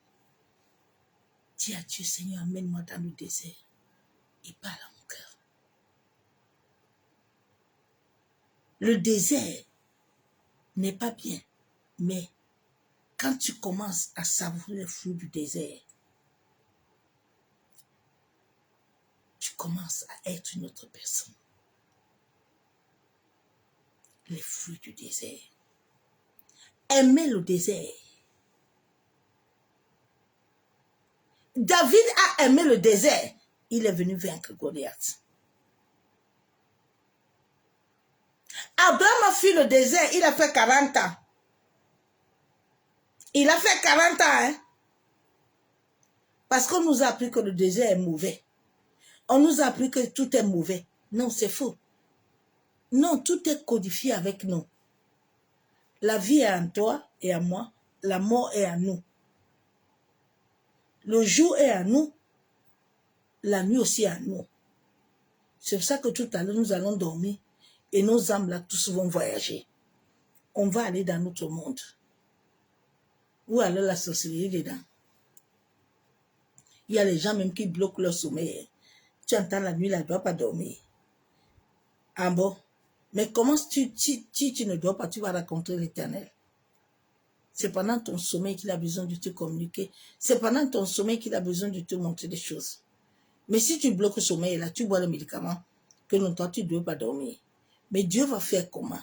Dis à Dieu, Seigneur, amène-moi dans le désert et parle à mon cœur. Le désert n'est pas bien, mais quand tu commences à savourer le fruit du désert, tu commences à être une autre personne. Les fruits du désert. Aimer le désert. David a aimé le désert. Il est venu vaincre Goliath. Abraham a fui le désert. Il a fait 40 ans. Il a fait 40 ans. Hein? Parce qu'on nous a appris que le désert est mauvais. On nous a appris que tout est mauvais. Non, c'est faux. Non, tout est codifié avec nous. La vie est en toi et en moi. La mort est en nous. Le jour est à nous. La nuit aussi est à nous. C'est pour ça que tout à l'heure, nous allons dormir. Et nos âmes là, tous vont voyager. On va aller dans notre monde. Où alors la sorcellerie dedans? Il y a les gens même qui bloquent leur sommeil. Tu entends la nuit, là, tu ne dois pas dormir. Ah bon? Mais comment tu ne dois pas, tu vas rencontrer l'Éternel. C'est pendant ton sommeil qu'il a besoin de te communiquer. C'est pendant ton sommeil qu'il a besoin de te montrer des choses. Mais si tu bloques le sommeil, là, tu bois le médicament, que non, toi, tu ne dois pas dormir. Mais Dieu va faire comment?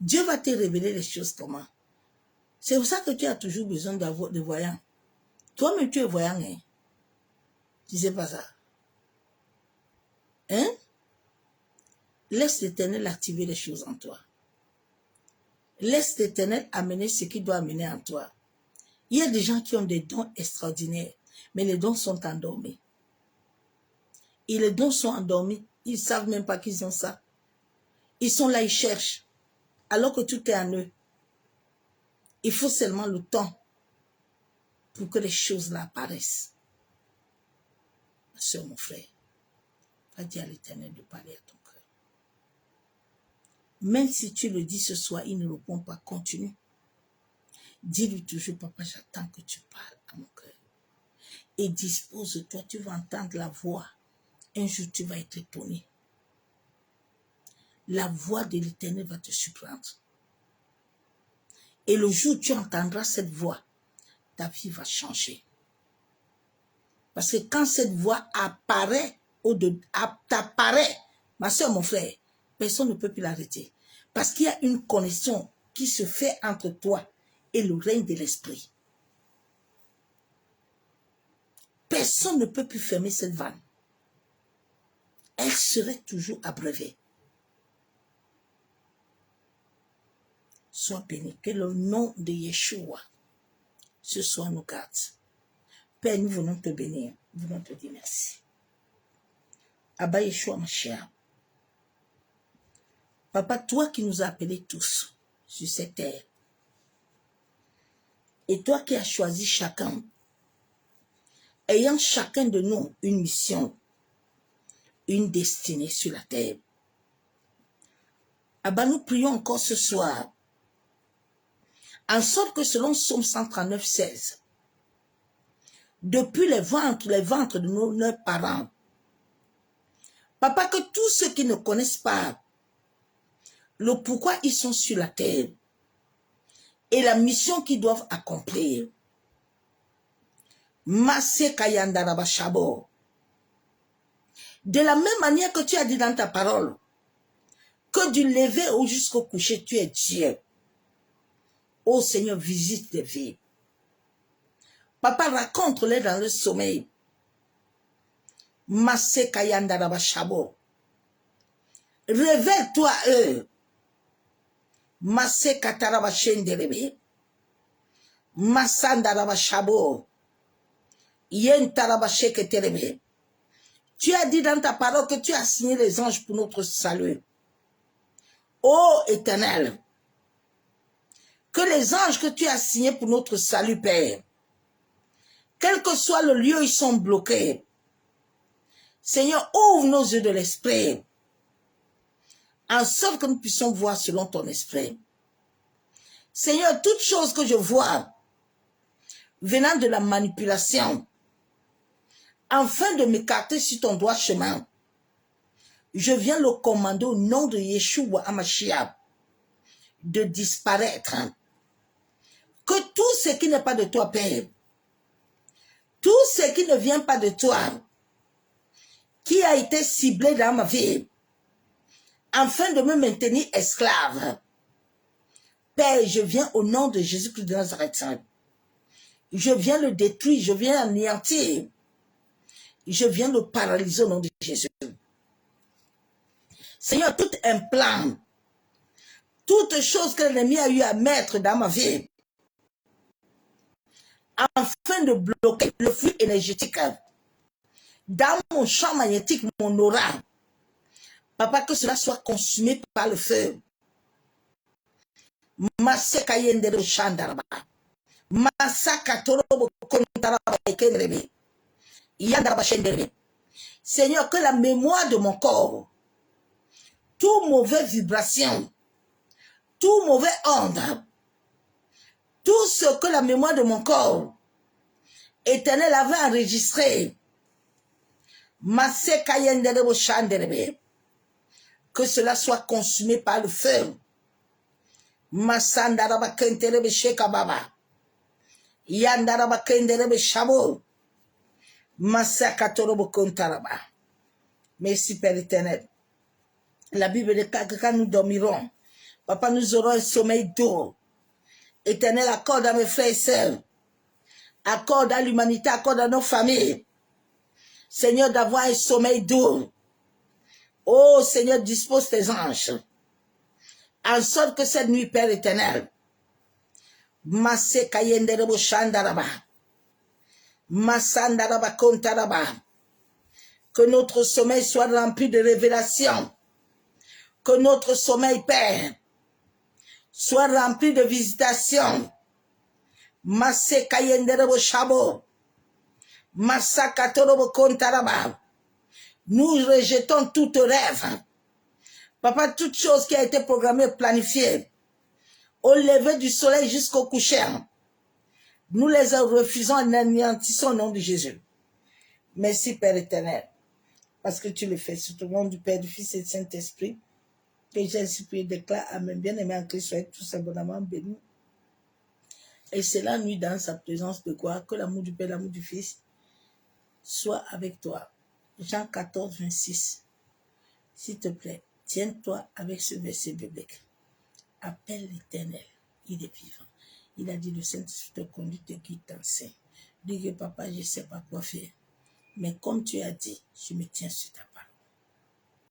Dieu va te révéler les choses comment? C'est pour ça que tu as toujours besoin d'avoir des voyants. Toi-même, tu es voyant, hein? Tu ne sais pas ça. Hein? Laisse l'Éternel activer les choses en toi. Laisse l'Éternel amener ce qu'il doit amener en toi. Il y a des gens qui ont des dons extraordinaires, mais les dons sont endormis. Et les dons sont endormis, ils ne savent même pas qu'ils ont ça. Ils sont là, ils cherchent, alors que tout est en eux. Il faut seulement le temps pour que les choses là apparaissent. Ma soeur, mon frère, va dire à l'Éternel de parler à ton cœur. Même si tu le dis ce soir, il ne répond pas, continue. Dis-lui toujours, papa, j'attends que tu parles à mon cœur. Et dispose-toi, tu vas entendre la voix. Un jour, tu vas être étonné. La voix de l'Éternel va te surprendre. Et le jour où tu entendras cette voix, ta vie va changer. Parce que quand cette voix apparaît, t'apparaît, ma soeur, mon frère, personne ne peut plus l'arrêter. Parce qu'il y a une connexion qui se fait entre toi et le règne de l'esprit. Personne ne peut plus fermer cette vanne. Elle serait toujours abreuvée. Sois béni. Que le nom de Yeshua ce soir nous garde. Père, nous venons te bénir. Nous venons te dire merci. Abba Yeshua, ma chère. Papa, toi qui nous as appelés tous sur cette terre, et toi qui as choisi chacun, ayant chacun de nous une mission, une destinée sur la terre. Abba, nous prions encore ce soir, en sorte que selon Psaume 139, 16, depuis les ventres de nos parents, Papa, que tous ceux qui ne connaissent pas le pourquoi ils sont sur la terre et la mission qu'ils doivent accomplir. Masse Kayandaraba Shabo. De la même manière que tu as dit dans ta parole, que du lever ou jusqu'au coucher, tu es Dieu. Oh Seigneur, visite les vies. Papa, raconte-les dans le sommeil. Masse Kayandaraba Shabo. Révèle-toi à eux. Masse Kataraba Shenderebe. Massandaraba Shabo. Yentaraba Sheketerebe. Tu as dit dans ta parole que tu as signé les anges pour notre salut. Ô Éternel, que les anges que tu as signés pour notre salut, Père, quel que soit le lieu, ils sont bloqués. Seigneur, ouvre nos yeux de l'esprit, en sorte que nous puissions voir selon ton esprit. Seigneur, toute chose que je vois venant de la manipulation, afin de m'écarter sur ton droit chemin, je viens le commander au nom de Yeshua Hamashiach de disparaître. Que tout ce qui n'est pas de toi, Père, tout ce qui ne vient pas de toi, qui a été ciblé dans ma vie, afin de me maintenir esclave, Père, je viens au nom de Jésus-Christ de Nazareth. Je viens le détruire, je viens l'anéantir. Je viens le paralyser au nom de Jésus. Seigneur, tout un plan, toute chose que l'ennemi a eu à mettre dans ma vie, afin de bloquer le flux énergétique dans mon champ magnétique, mon aura. Papa, que cela soit consumé par le feu. Masekayendero Shandaraba. Masakatorobo Kontaraba Ekenrebe. Yandaraba Shenderebe. Seigneur, que la mémoire de mon corps, toute mauvaise vibration, tout mauvais onde, tout ce que la mémoire de mon corps, Éternel, avait enregistré, Masekayendero Shanderebe, que cela soit consumé par le feu. Masandaraba Kenterebe Shekababa. Yandaraba Kenderebe Shabo. Masakatorobo Kontaraba. Merci Père éternel. La Bible déclare que quand nous dormirons, Papa, nous aurons un sommeil doux. Éternel, accorde à mes frères et sœurs, accorde à l'humanité, accorde à nos familles, Seigneur, d'avoir un sommeil doux. Oh Seigneur, dispose tes anges, en sorte que cette nuit, Père éternel, Masse Kayenderebo Shandaraba, Massandaraba Kontaraba, que notre sommeil soit rempli de révélations, que notre sommeil, Père, soit rempli de visitations. Masse Kayenderebo Shabo, Massakatorobo Kontaraba. Nous rejetons toute rêve. Papa, toute chose qui a été programmée, planifiée, au lever du soleil jusqu'au coucher, nous les refusons et anéantissons au nom de Jésus. Merci Père éternel, parce que tu le fais, sous le nom du Père, du Fils et du Saint-Esprit, que j'ai ainsi prié, déclare Amen. Bien-aimé en Christ, soyez tous abondamment bénis. Et c'est la nuit dans sa présence de gloire, que l'amour du Père, l'amour du Fils soit avec toi. Jean 14, 26. S'il te plaît, tiens-toi avec ce verset biblique. Appelle l'Éternel, il est vivant. Il a dit, le Saint-Esprit te conduit, te guide, t'enseigne. Dis que papa, je ne sais pas quoi faire. Mais comme tu as dit, je me tiens sur ta parole.